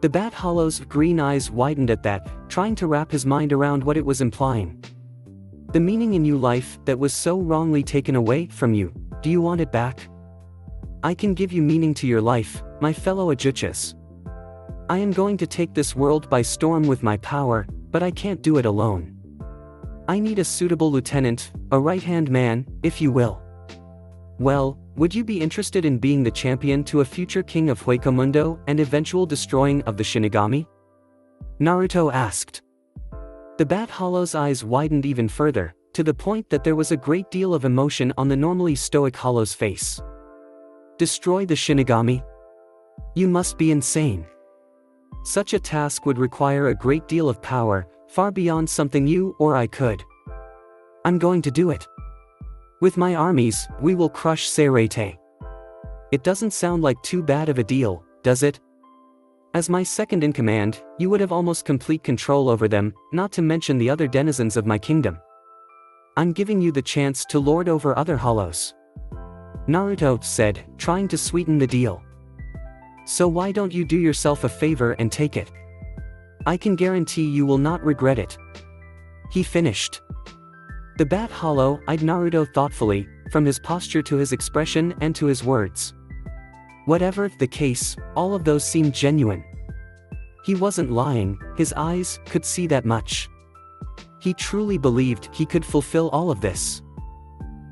The bat hollow's green eyes widened at that, trying to wrap his mind around what it was implying. The meaning in your life that was so wrongly taken away from you, do you want it back? I can give you meaning to your life, my fellow Ajuchas. I am going to take this world by storm with my power, but I can't do it alone. I need a suitable lieutenant, a right-hand man, if you will. Well, would you be interested in being the champion to a future king of Huecomundo and eventual destroying of the Shinigami? Naruto asked. The bat hollow's eyes widened even further, to the point that there was a great deal of emotion on the normally stoic hollow's face. Destroy the Shinigami? You must be insane. Such a task would require a great deal of power, far beyond something you or I could. I'm going to do it. With my armies, we will crush Serete. It doesn't sound like too bad of a deal, does it? As my second in command, you would have almost complete control over them, not to mention the other denizens of my kingdom. I'm giving you the chance to lord over other hollows. Naruto said, trying to sweeten the deal. So why don't you do yourself a favor and take it? I can guarantee you will not regret it. He finished. The Bat Hollow eyed Naruto thoughtfully, from his posture to his expression and to his words. Whatever the case, all of those seemed genuine. He wasn't lying, his eyes could see that much. He truly believed he could fulfill all of this.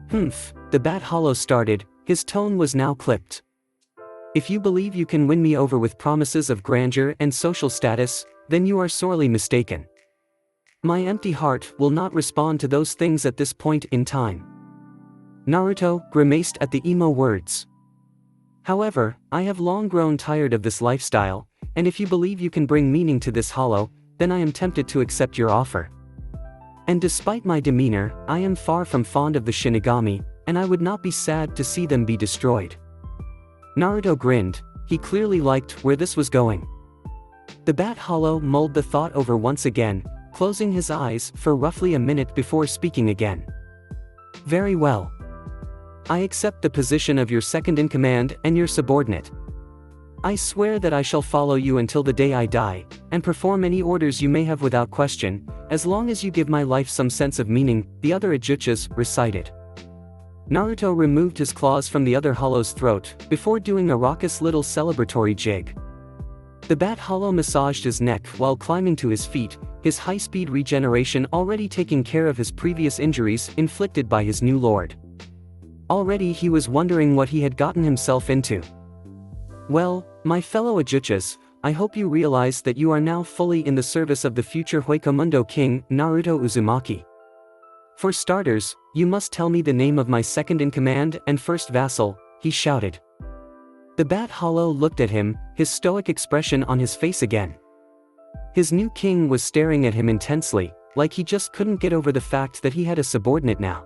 The Bat Hollow started, his tone was now clipped. If you believe you can win me over with promises of grandeur and social status, then you are sorely mistaken. My empty heart will not respond to those things at this point in time. Naruto grimaced at the emo words. However, I have long grown tired of this lifestyle, and if you believe you can bring meaning to this hollow, then I am tempted to accept your offer. And despite my demeanor, I am far from fond of the Shinigami, and I would not be sad to see them be destroyed. Naruto grinned, he clearly liked where this was going. The Bat Hollow mulled the thought over once again, closing his eyes for roughly a minute before speaking again. Very well. I accept the position of your second-in-command and your subordinate. I swear that I shall follow you until the day I die, and perform any orders you may have without question, as long as you give my life some sense of meaning, the other Ajuchas recited. Naruto removed his claws from the other Hollow's throat, before doing a raucous little celebratory jig. The Bat Hollow massaged his neck while climbing to his feet, his high-speed regeneration already taking care of his previous injuries inflicted by his new lord. Already he was wondering what he had gotten himself into. Well, my fellow Ajuchas, I hope you realize that you are now fully in the service of the future Huecomundo king, Naruto Uzumaki. For starters, you must tell me the name of my second-in-command and first vassal, he shouted. The Bat Hollow looked at him, his stoic expression on his face again. His new king was staring at him intensely, like he just couldn't get over the fact that he had a subordinate now.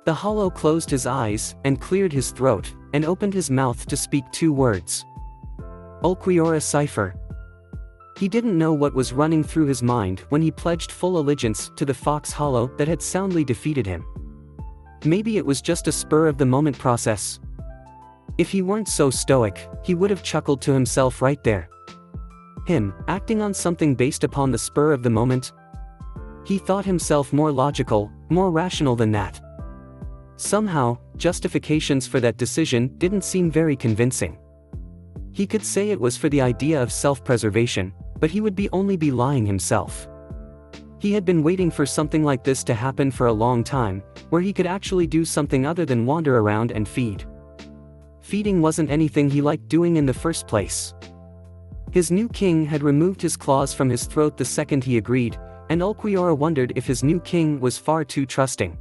The Hollow closed his eyes, and cleared his throat, and opened his mouth to speak two words. Ulquiorra cipher. He didn't know what was running through his mind when he pledged full allegiance to the Fox Hollow that had soundly defeated him. Maybe it was just a spur-of-the-moment process. If he weren't so stoic, he would have chuckled to himself right there. Him, acting on something based upon the spur of the moment? He thought himself more logical, more rational than that. Somehow, justifications for that decision didn't seem very convincing. He could say it was for the idea of self-preservation, but he would only be lying himself. He had been waiting for something like this to happen for a long time, where he could actually do something other than wander around and feed. Feeding wasn't anything he liked doing in the first place. His new king had removed his claws from his throat the second he agreed, and Ulquiorra wondered if his new king was far too trusting.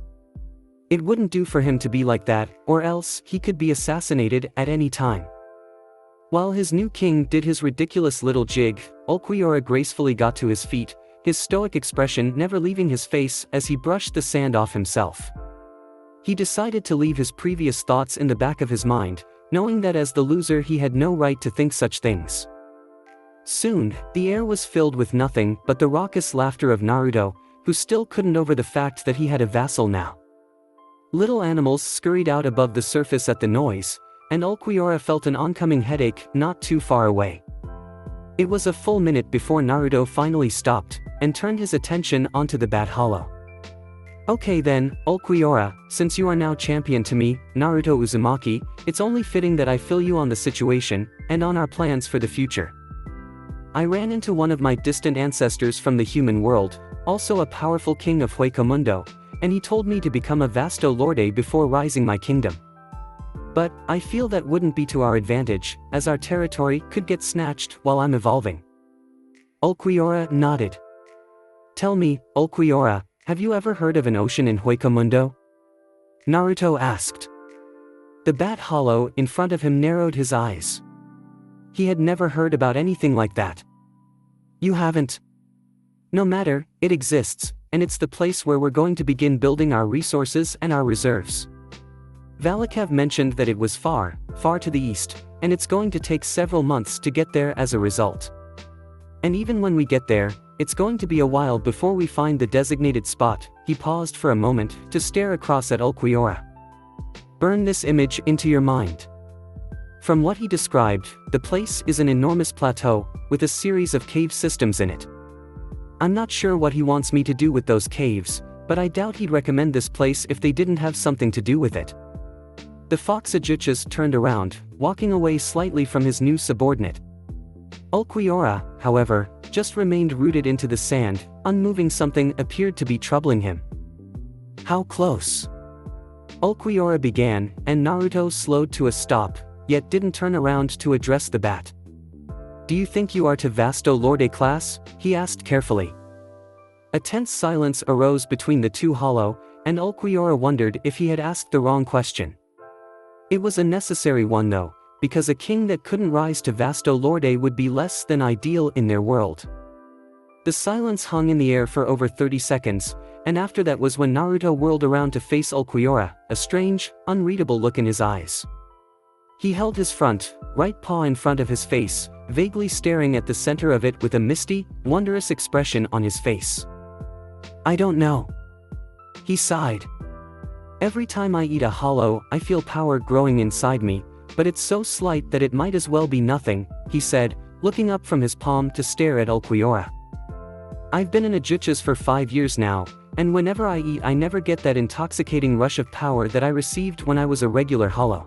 It wouldn't do for him to be like that, or else he could be assassinated at any time. While his new king did his ridiculous little jig, Ulquiorra gracefully got to his feet, his stoic expression never leaving his face as he brushed the sand off himself. He decided to leave his previous thoughts in the back of his mind, knowing that as the loser he had no right to think such things. Soon, the air was filled with nothing but the raucous laughter of Naruto, who still couldn't over the fact that he had a vassal now. Little animals scurried out above the surface at the noise, and Ulquiorra felt an oncoming headache not too far away. It was a full minute before Naruto finally stopped, and turned his attention onto the Bat Hollow. Okay then, Ulquiorra, since you are now champion to me, Naruto Uzumaki, it's only fitting that I fill you on the situation, and on our plans for the future. I ran into one of my distant ancestors from the human world, also a powerful king of Huecomundo, and he told me to become a Vasto Lorde before rising my kingdom. But, I feel that wouldn't be to our advantage, as our territory could get snatched while I'm evolving. Ulquiorra nodded. Tell me, Ulquiorra, have you ever heard of an ocean in Huecomundo? Naruto asked. The Bat Hollow in front of him narrowed his eyes. He had never heard about anything like that. You haven't? No matter, it exists, and it's the place where we're going to begin building our resources and our reserves. Valikev mentioned that it was far, far to the east, and it's going to take several months to get there as a result. And even when we get there, it's going to be a while before we find the designated spot. He paused for a moment to stare across at Ulquiorra. Burn this image into your mind. From what he described, the place is an enormous plateau, with a series of cave systems in it. I'm not sure what he wants me to do with those caves, but I doubt he'd recommend this place if they didn't have something to do with it. The fox Ajuchas turned around, walking away slightly from his new subordinate. Ulquiorra, however, just remained rooted into the sand, unmoving. Something appeared to be troubling him. How close? Ulquiorra began, and Naruto slowed to a stop, yet didn't turn around to address the bat. Do you think you are to Vasto Lorde class? He asked carefully. A tense silence arose between the two hollow, and Ulquiorra wondered if he had asked the wrong question. It was a necessary one though, because a king that couldn't rise to Vasto Lorde would be less than ideal in their world. The silence hung in the air for over 30 seconds, and after that was when Naruto whirled around to face Ulquiorra, a strange, unreadable look in his eyes. He held his right paw in front of his face, vaguely staring at the center of it with a misty, wondrous expression on his face. I don't know. He sighed. Every time I eat a hollow, I feel power growing inside me, but it's so slight that it might as well be nothing, he said, looking up from his palm to stare at Ulquiorra. I've been in Ajuchas for 5 years now, and whenever I eat I never get that intoxicating rush of power that I received when I was a regular hollow.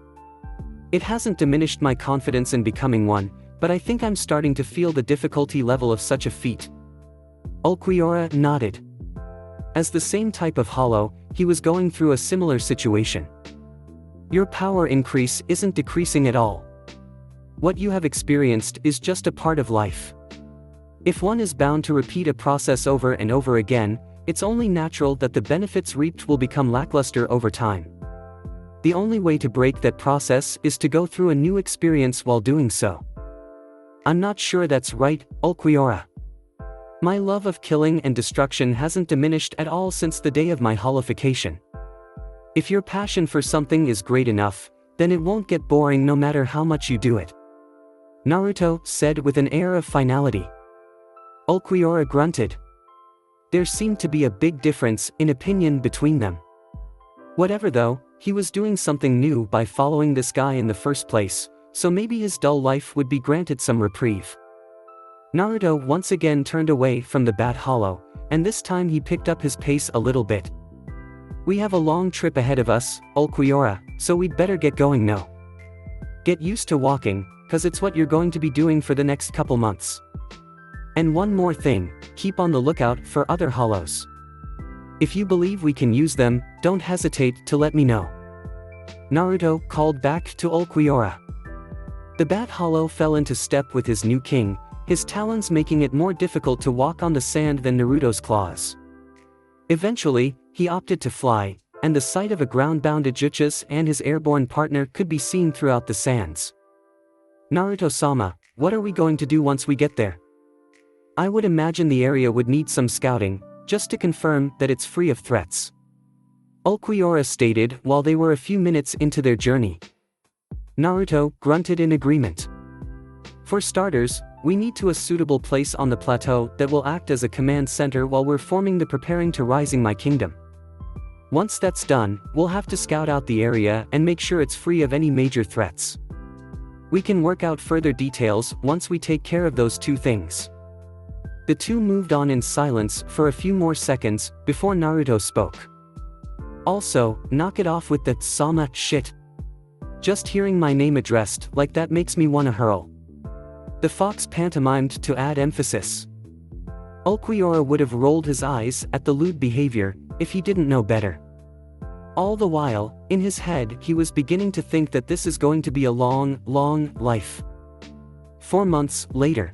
It hasn't diminished my confidence in becoming one, but I think I'm starting to feel the difficulty level of such a feat. Ulquiorra nodded. As the same type of hollow, he was going through a similar situation. Your power increase isn't decreasing at all. What you have experienced is just a part of life. If one is bound to repeat a process over and over again, it's only natural that the benefits reaped will become lackluster over time. The only way to break that process is to go through a new experience while doing so. I'm not sure that's right, Ulquiorra. My love of killing and destruction hasn't diminished at all since the day of my hollification. If your passion for something is great enough, then it won't get boring no matter how much you do it. Naruto said with an air of finality. Ulquiorra grunted. There seemed to be a big difference in opinion between them. Whatever though, he was doing something new by following this guy in the first place, so maybe his dull life would be granted some reprieve. Naruto once again turned away from the bat hollow, and this time he picked up his pace a little bit. We have a long trip ahead of us, Ulquiorra, so we'd better get going now. Get used to walking, cause it's what you're going to be doing for the next couple months. And one more thing, keep on the lookout for other hollows. If you believe we can use them, don't hesitate to let me know. Naruto called back to Ulquiorra. The bat hollow fell into step with his new king, his talons making it more difficult to walk on the sand than Naruto's claws. Eventually, he opted to fly, and the sight of a ground-bound Ajuchas and his airborne partner could be seen throughout the sands. Naruto-sama, what are we going to do once we get there? I would imagine the area would need some scouting, just to confirm that it's free of threats. Ulquiorra stated while they were a few minutes into their journey. Naruto grunted in agreement. For starters, we need to a suitable place on the plateau that will act as a command center while we're forming the preparing to rising my kingdom. Once that's done, we'll have to scout out the area and make sure it's free of any major threats. We can work out further details once we take care of those two things. The two moved on in silence for a few more seconds before Naruto spoke. Also, knock it off with that "sama" shit. Just hearing my name addressed like that makes me wanna hurl. The fox pantomimed to add emphasis. Ulquiorra would have rolled his eyes at the lewd behavior if he didn't know better. All the while, in his head he was beginning to think that this is going to be a long, long life. 4 months later.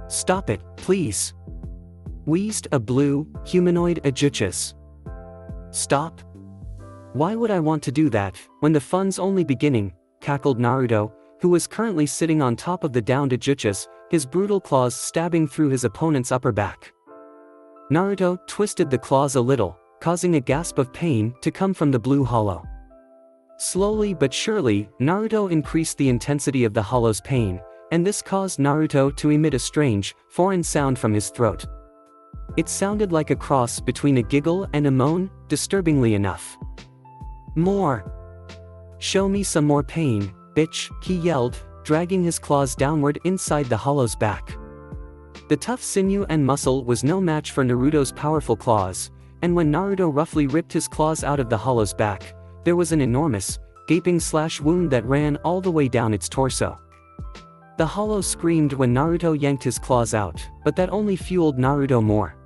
Stop it, please. Wheezed a blue, humanoid Ajuchas. Stop? Why would I want to do that, when the fun's only beginning, cackled Naruto, who was currently sitting on top of the downed Ajuchas, his brutal claws stabbing through his opponent's upper back. Naruto twisted the claws a little, causing a gasp of pain to come from the blue hollow. Slowly but surely, Naruto increased the intensity of the hollow's pain, and this caused Naruto to emit a strange, foreign sound from his throat. It sounded like a cross between a giggle and a moan, disturbingly enough. More. Show me some more pain, bitch, he yelled, dragging his claws downward inside the hollow's back. The tough sinew and muscle was no match for Naruto's powerful claws, and when Naruto roughly ripped his claws out of the hollow's back, there was an enormous, gaping wound that ran all the way down its torso. The hollow screamed when Naruto yanked his claws out, but that only fueled Naruto more.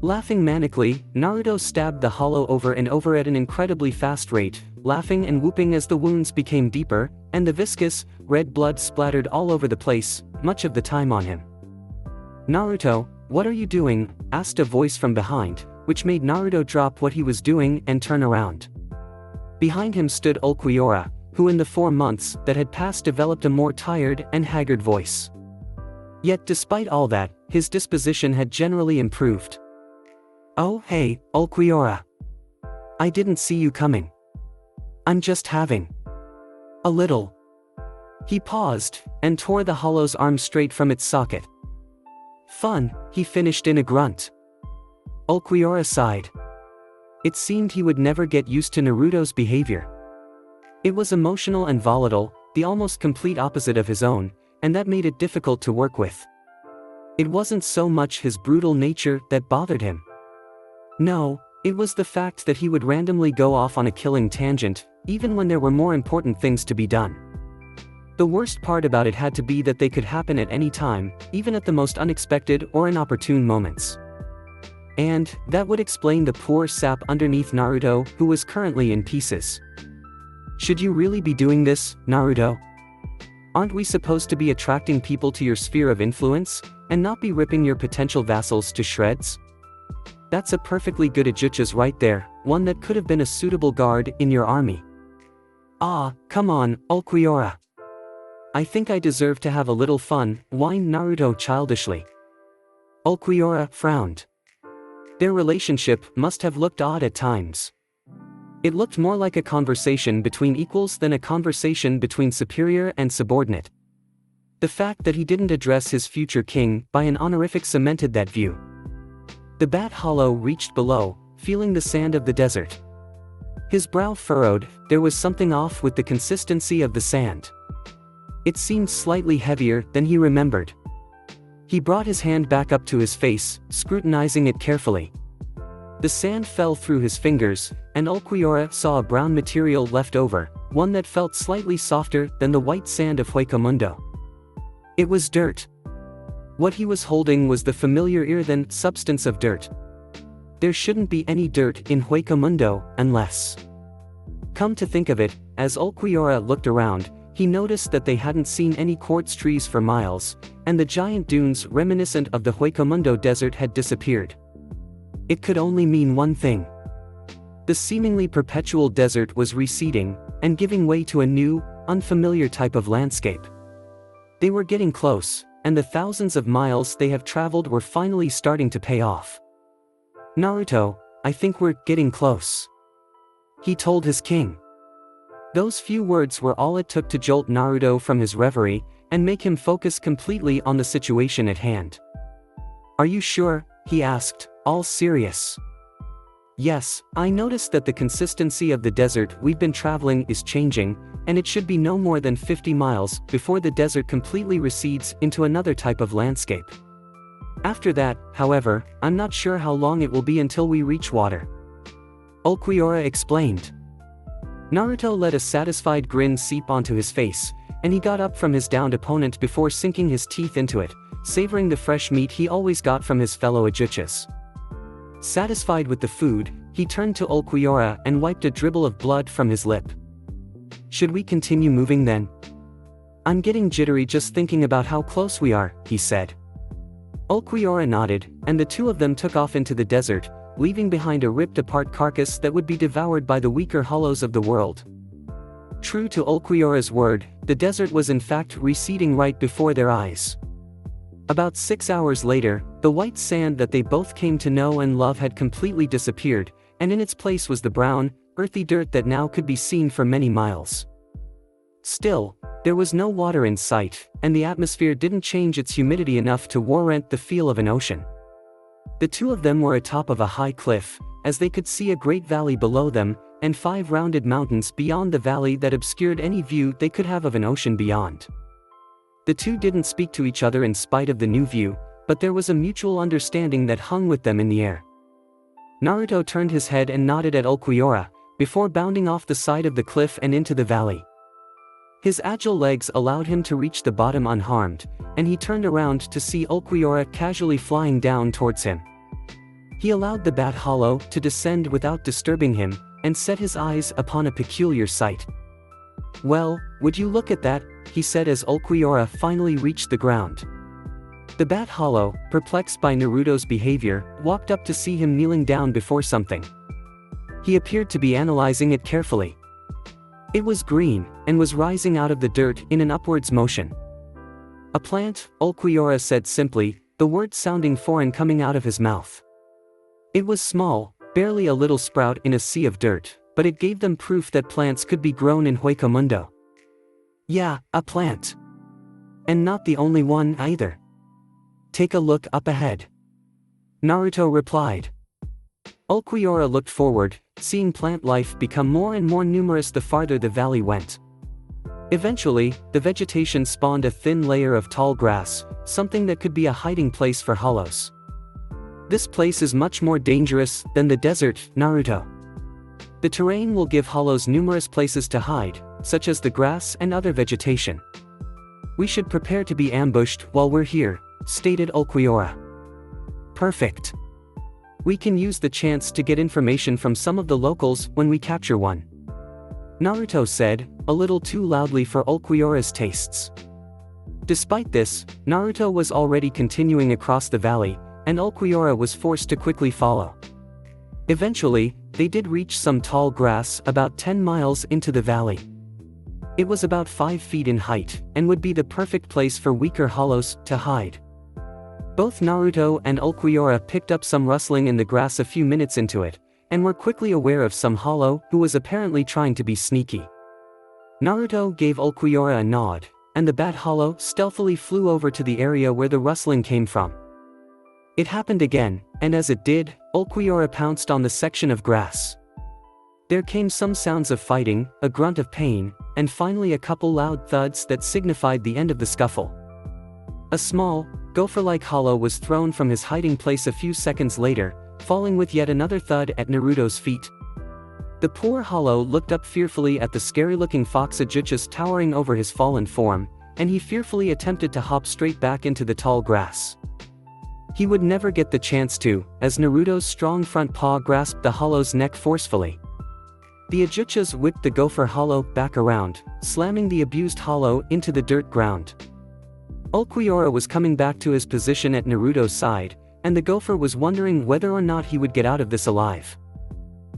Laughing manically, Naruto stabbed the hollow over and over at an incredibly fast rate, laughing and whooping as the wounds became deeper, and the viscous, red blood splattered all over the place, much of the time on him. "Naruto, what are you doing?" asked a voice from behind, which made Naruto drop what he was doing and turn around. Behind him stood Ulquiorra, who in the 4 months that had passed developed a more tired and haggard voice. Yet despite all that, his disposition had generally improved. "Oh hey, Ulquiorra. I didn't see you coming. I'm just having a little." He paused, and tore the hollow's arm straight from its socket. "Fun," he finished in a grunt. Ulquiorra sighed. It seemed he would never get used to Naruto's behavior. It was emotional and volatile, the almost complete opposite of his own, and that made it difficult to work with. It wasn't so much his brutal nature that bothered him. No, it was the fact that he would randomly go off on a killing tangent, even when there were more important things to be done. The worst part about it had to be that they could happen at any time, even at the most unexpected or inopportune moments. And that would explain the poor sap underneath Naruto, who was currently in pieces. "Should you really be doing this, Naruto? Aren't we supposed to be attracting people to your sphere of influence, and not be ripping your potential vassals to shreds? That's a perfectly good Ajuchas right there, one that could have been a suitable guard in your army." "Ah, come on, Ulquiorra. I think I deserve to have a little fun," whined Naruto childishly. Ulquiorra frowned. Their relationship must have looked odd at times. It looked more like a conversation between equals than a conversation between superior and subordinate. The fact that he didn't address his future king by an honorific cemented that view. The bat hollow reached below, feeling the sand of the desert. His brow furrowed, there was something off with the consistency of the sand. It seemed slightly heavier than he remembered. He brought his hand back up to his face, scrutinizing it carefully. The sand fell through his fingers, and Ulquiorra saw a brown material left over, one that felt slightly softer than the white sand of Huecamundo. It was dirt. What he was holding was the familiar earthen substance of dirt. There shouldn't be any dirt in Huecamundo, unless... Come to think of it, as Ulquiorra looked around, he noticed that they hadn't seen any quartz trees for miles, and the giant dunes reminiscent of the Huecamundo desert had disappeared. It could only mean one thing. The seemingly perpetual desert was receding, and giving way to a new, unfamiliar type of landscape. They were getting close, and the thousands of miles they have traveled were finally starting to pay off. "Naruto, I think we're getting close," he told his king. Those few words were all it took to jolt Naruto from his reverie, and make him focus completely on the situation at hand. "Are you sure?" he asked, all serious. "Yes, I noticed that the consistency of the desert we've been traveling is changing, and it should be no more than 50 miles before the desert completely recedes into another type of landscape. After that, however, I'm not sure how long it will be until we reach water," Ulquiorra explained. Naruto let a satisfied grin seep onto his face, and he got up from his downed opponent before sinking his teeth into it, savoring the fresh meat he always got from his fellow Ajuchas. Satisfied with the food, he turned to Ulquiorra and wiped a dribble of blood from his lip. "Should we continue moving then? I'm getting jittery just thinking about how close we are," he said. Ulquiorra nodded, and the two of them took off into the desert, leaving behind a ripped-apart carcass that would be devoured by the weaker hollows of the world. True to Ulquiorra's word, the desert was in fact receding right before their eyes. About 6 hours later, the white sand that they both came to know and love had completely disappeared, and in its place was the brown, earthy dirt that now could be seen for many miles. Still, there was no water in sight, and the atmosphere didn't change its humidity enough to warrant the feel of an ocean. The two of them were atop of a high cliff, as they could see a great valley below them, and 5 rounded mountains beyond the valley that obscured any view they could have of an ocean beyond. The two didn't speak to each other in spite of the new view, but there was a mutual understanding that hung with them in the air. Naruto turned his head and nodded at Ulquiorra, before bounding off the side of the cliff and into the valley. His agile legs allowed him to reach the bottom unharmed, and he turned around to see Ulquiorra casually flying down towards him. He allowed the bat hollow to descend without disturbing him, and set his eyes upon a peculiar sight. "Well, would you look at that?" he said as Ulquiorra finally reached the ground. The bat hollow, perplexed by Naruto's behavior, walked up to see him kneeling down before something. He appeared to be analyzing it carefully. It was green, and was rising out of the dirt in an upwards motion. "A plant," Ulquiorra said simply, the words sounding foreign coming out of his mouth. It was small, barely a little sprout in a sea of dirt, but it gave them proof that plants could be grown in Huecomundo. "Yeah, a plant. And not the only one either. Take a look up ahead," Naruto replied. Ulquiorra looked forward, seeing plant life become more and more numerous the farther the valley went. Eventually, the vegetation spawned a thin layer of tall grass, something that could be a hiding place for hollows. "This place is much more dangerous than the desert, Naruto. The terrain will give hollows numerous places to hide, such as the grass and other vegetation. We should prepare to be ambushed while we're here," stated Ulquiorra. "Perfect. We can use the chance to get information from some of the locals when we capture one," Naruto said, a little too loudly for Ulquiorra's tastes. Despite this, Naruto was already continuing across the valley, and Ulquiorra was forced to quickly follow. Eventually, they did reach some tall grass about 10 miles into the valley. It was about 5 feet in height, and would be the perfect place for weaker hollows to hide. Both Naruto and Ulquiorra picked up some rustling in the grass a few minutes into it, and were quickly aware of some hollow who was apparently trying to be sneaky. Naruto gave Ulquiorra a nod, and the bat hollow stealthily flew over to the area where the rustling came from. It happened again, and as it did, Ulquiorra pounced on the section of grass. There came some sounds of fighting, a grunt of pain, and finally a couple loud thuds that signified the end of the scuffle. A small, gopher-like hollow was thrown from his hiding place a few seconds later, falling with yet another thud at Naruto's feet. The poor hollow looked up fearfully at the scary-looking fox Ajuchas towering over his fallen form, and he fearfully attempted to hop straight back into the tall grass. He would never get the chance to, as Naruto's strong front paw grasped the hollow's neck forcefully. The Ajuchas whipped the gopher hollow back around, slamming the abused hollow into the dirt ground. Ulquiorra was coming back to his position at Naruto's side, and the gopher was wondering whether or not he would get out of this alive.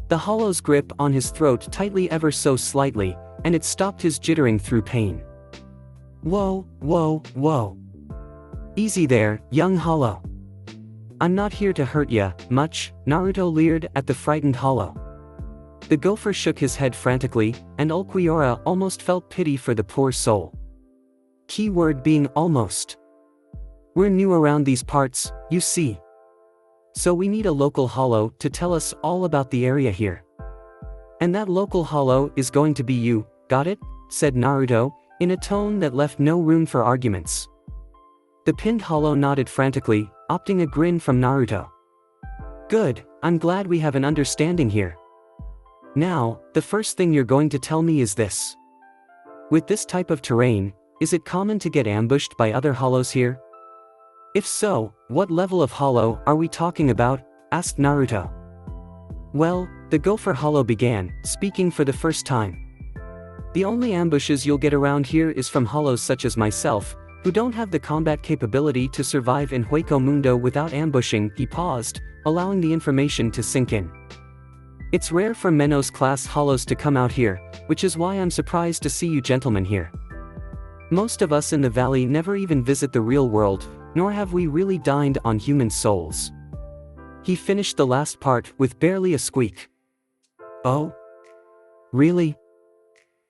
The hollow's grip on his throat tightly ever so slightly, and it stopped his jittering through pain. "Whoa, whoa, whoa. Easy there, young hollow. I'm not here to hurt ya, much," Naruto leered at the frightened hollow. The gopher shook his head frantically, and Ulquiorra almost felt pity for the poor soul. Key word being almost. "We're new around these parts, you see. So we need a local hollow to tell us all about the area here. And that local hollow is going to be you, got it?" said Naruto, in a tone that left no room for arguments. The pinned hollow nodded frantically, opting a grin from Naruto. "Good, I'm glad we have an understanding here. Now, the first thing you're going to tell me is this. With this type of terrain, is it common to get ambushed by other hollows here? If so, what level of hollow are we talking about?" asked Naruto. "Well," the gopher hollow began, speaking for the first time. "The only ambushes you'll get around here is from hollows such as myself, who don't have the combat capability to survive in Huecomundo without ambushing." He paused, allowing the information to sink in. "It's rare for Menos-class hollows to come out here, which is why I'm surprised to see you gentlemen here. Most of us in the valley never even visit the real world, nor have we really dined on human souls. He finished the last part with barely a squeak. Oh? Really?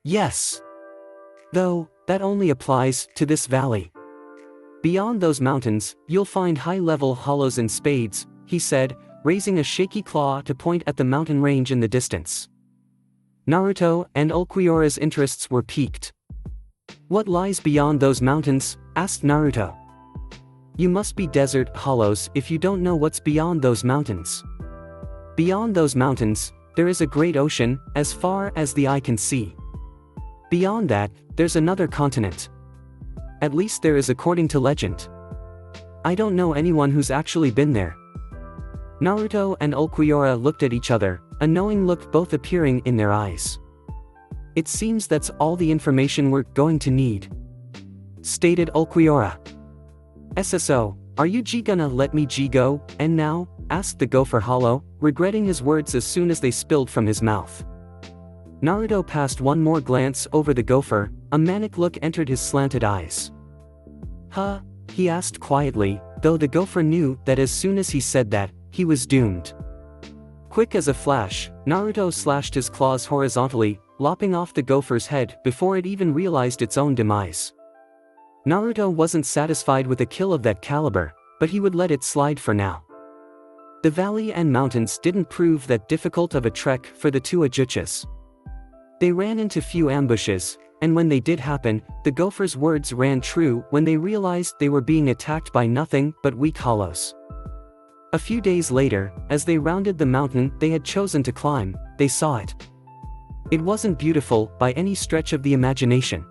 Yes. Though, that only applies to this valley. Beyond those mountains, you'll find high-level hollows and spades, he said, raising a shaky claw to point at the mountain range in the distance. Naruto and Ulquiorra's interests were piqued. What lies beyond those mountains? Asked Naruto. You must be desert hollows if you don't know what's beyond those mountains. Beyond those mountains, there is a great ocean, as far as the eye can see. Beyond that, there's another continent. At least there is according to legend. I don't know anyone who's actually been there. Naruto and Ulquiorra looked at each other, a knowing look both appearing in their eyes. It seems that's all the information we're going to need, stated Ulquiorra. SSO, are you gonna let me go, and now? Asked the gopher hollow, regretting his words as soon as they spilled from his mouth. Naruto passed one more glance over the gopher, a manic look entered his slanted eyes. Huh? He asked quietly, though the gopher knew that as soon as he said that, he was doomed. Quick as a flash, Naruto slashed his claws horizontally, lopping off the gopher's head before it even realized its own demise. Naruto wasn't satisfied with a kill of that caliber, but he would let it slide for now. The valley and mountains didn't prove that difficult of a trek for the two Ajuchas. They ran into few ambushes, and when they did happen, the gopher's words ran true when they realized they were being attacked by nothing but weak hollows. A few days later, as they rounded the mountain they had chosen to climb, they saw it. It wasn't beautiful by any stretch of the imagination.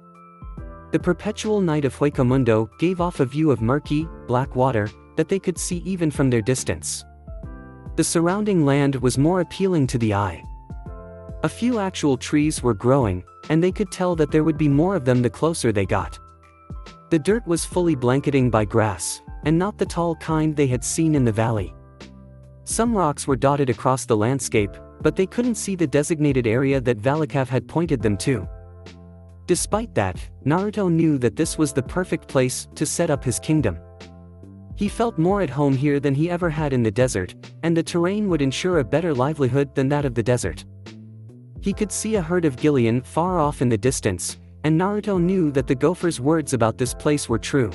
The perpetual night of Huecamundo gave off a view of murky, black water that they could see even from their distance. The surrounding land was more appealing to the eye. A few actual trees were growing, and they could tell that there would be more of them the closer they got. The dirt was fully blanketing by grass, and not the tall kind they had seen in the valley. Some rocks were dotted across the landscape, but they couldn't see the designated area that Valakav had pointed them to. Despite that, Naruto knew that this was the perfect place to set up his kingdom. He felt more at home here than he ever had in the desert, and the terrain would ensure a better livelihood than that of the desert. He could see a herd of Gillian far off in the distance, and Naruto knew that the gopher's words about this place were true.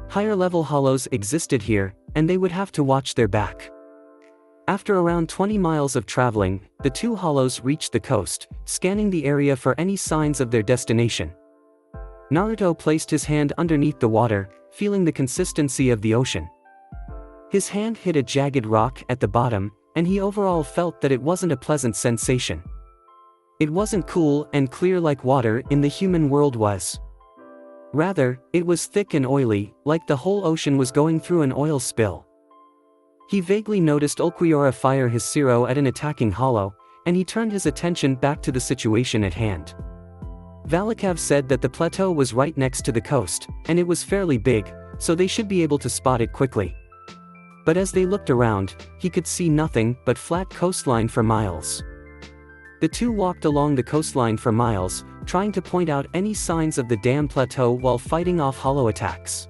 Higher-level hollows existed here, and they would have to watch their back. After around 20 miles of traveling, the two hollows reached the coast, scanning the area for any signs of their destination. Naruto placed his hand underneath the water, feeling the consistency of the ocean. His hand hit a jagged rock at the bottom, and he overall felt that it wasn't a pleasant sensation. It wasn't cool and clear like water in the human world was. Rather, it was thick and oily, like the whole ocean was going through an oil spill. He vaguely noticed Ulquiorra fire his Siro at an attacking hollow, and he turned his attention back to the situation at hand. Valakav said that the plateau was right next to the coast, and it was fairly big, so they should be able to spot it quickly. But as they looked around, he could see nothing but flat coastline for miles. The two walked along the coastline for miles, trying to point out any signs of the dam plateau while fighting off hollow attacks.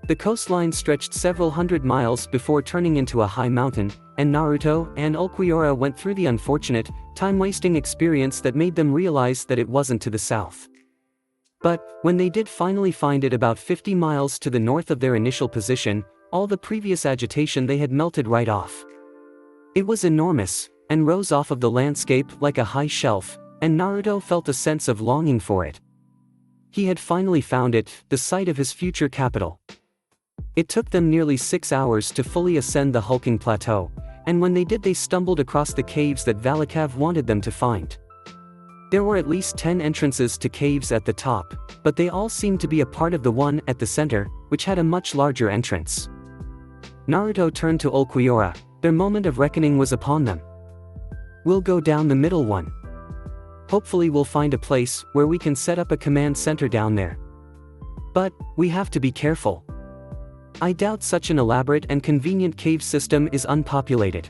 The coastline stretched several hundred miles before turning into a high mountain, and Naruto and Ulquiorra went through the unfortunate, time-wasting experience that made them realize that it wasn't to the south. But, when they did finally find it about 50 miles to the north of their initial position, all the previous agitation they had melted right off. It was enormous, and rose off of the landscape like a high shelf, and Naruto felt a sense of longing for it. He had finally found it, the site of his future capital. It took them nearly 6 hours to fully ascend the hulking plateau, and when they did they stumbled across the caves that Valakav wanted them to find. There were at least 10 entrances to caves at the top, but they all seemed to be a part of the one at the center, which had a much larger entrance. Naruto turned to Ulquiorra. Their moment of reckoning was upon them. We'll go down the middle one. Hopefully we'll find a place where we can set up a command center down there. But, we have to be careful. I doubt such an elaborate and convenient cave system is unpopulated.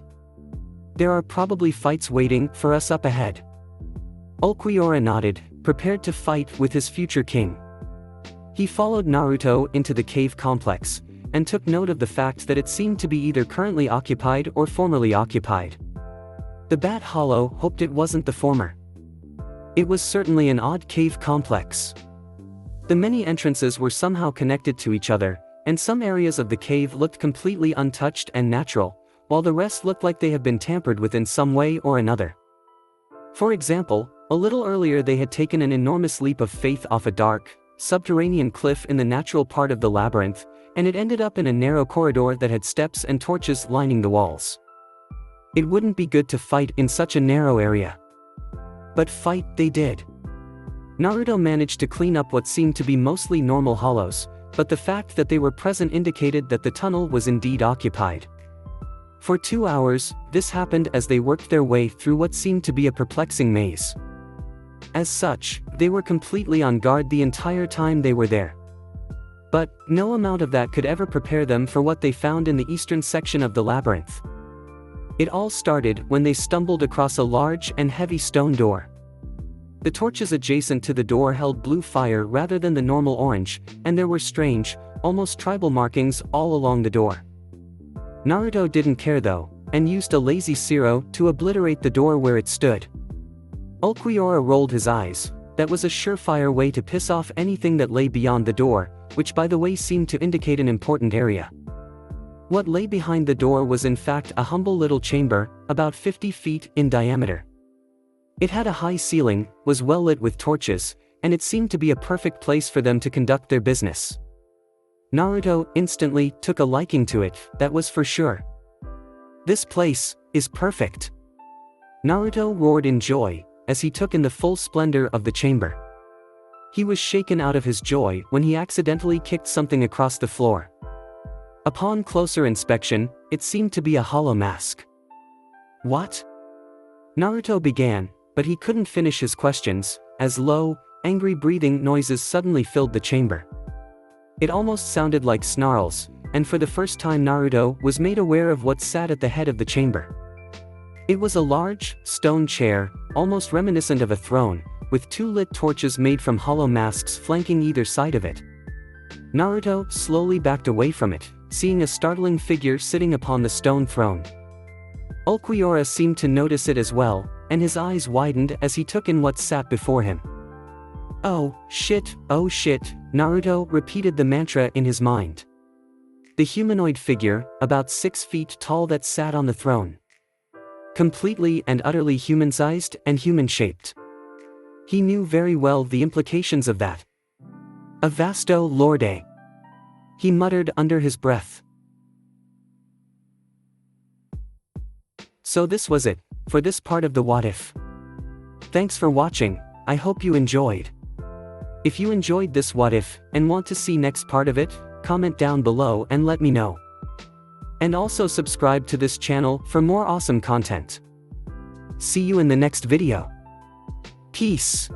There are probably fights waiting for us up ahead. Ulquiorra nodded, prepared to fight with his future king. He followed Naruto into the cave complex, and took note of the fact that it seemed to be either currently occupied or formerly occupied. The Bat Hollow hoped it wasn't the former. It was certainly an odd cave complex. The many entrances were somehow connected to each other, and some areas of the cave looked completely untouched and natural, while the rest looked like they had been tampered with in some way or another. For example, a little earlier they had taken an enormous leap of faith off a dark, subterranean cliff in the natural part of the labyrinth, and it ended up in a narrow corridor that had steps and torches lining the walls. It wouldn't be good to fight in such a narrow area. But fight they did. Naruto managed to clean up what seemed to be mostly normal hollows, but the fact that they were present indicated that the tunnel was indeed occupied. For 2 hours, this happened as they worked their way through what seemed to be a perplexing maze. As such, they were completely on guard the entire time they were there. But no amount of that could ever prepare them for what they found in the eastern section of the labyrinth. It all started when they stumbled across a large and heavy stone door. The torches adjacent to the door held blue fire rather than the normal orange, and there were strange, almost tribal markings all along the door. Naruto didn't care though, and used a lazy Zero to obliterate the door where it stood. Ulquiorra rolled his eyes. That was a surefire way to piss off anything that lay beyond the door, which by the way seemed to indicate an important area. What lay behind the door was in fact a humble little chamber, about 50 feet in diameter. It had a high ceiling, was well lit with torches, and it seemed to be a perfect place for them to conduct their business. Naruto instantly took a liking to it, that was for sure. This place is perfect. Naruto roared in joy as he took in the full splendor of the chamber. He was shaken out of his joy when he accidentally kicked something across the floor. Upon closer inspection, it seemed to be a hollow mask. What? Naruto began, but he couldn't finish his questions, as low, angry breathing noises suddenly filled the chamber. It almost sounded like snarls, and for the first time Naruto was made aware of what sat at the head of the chamber. It was a large, stone chair, almost reminiscent of a throne, with 2 lit torches made from hollow masks flanking either side of it. Naruto slowly backed away from it, seeing a startling figure sitting upon the stone throne. Ulquiorra seemed to notice it as well, and his eyes widened as he took in what sat before him. Oh shit, Naruto repeated the mantra in his mind. The humanoid figure, about 6 feet tall that sat on the throne. Completely and utterly human-sized and human-shaped. He knew very well the implications of that. A vasto lorde. He muttered under his breath. So this was it, for this part of the What If. Thanks for watching, I hope you enjoyed. If you enjoyed this What If, and want to see next part of it, comment down below and let me know. And also subscribe to this channel for more awesome content. See you in the next video. Peace.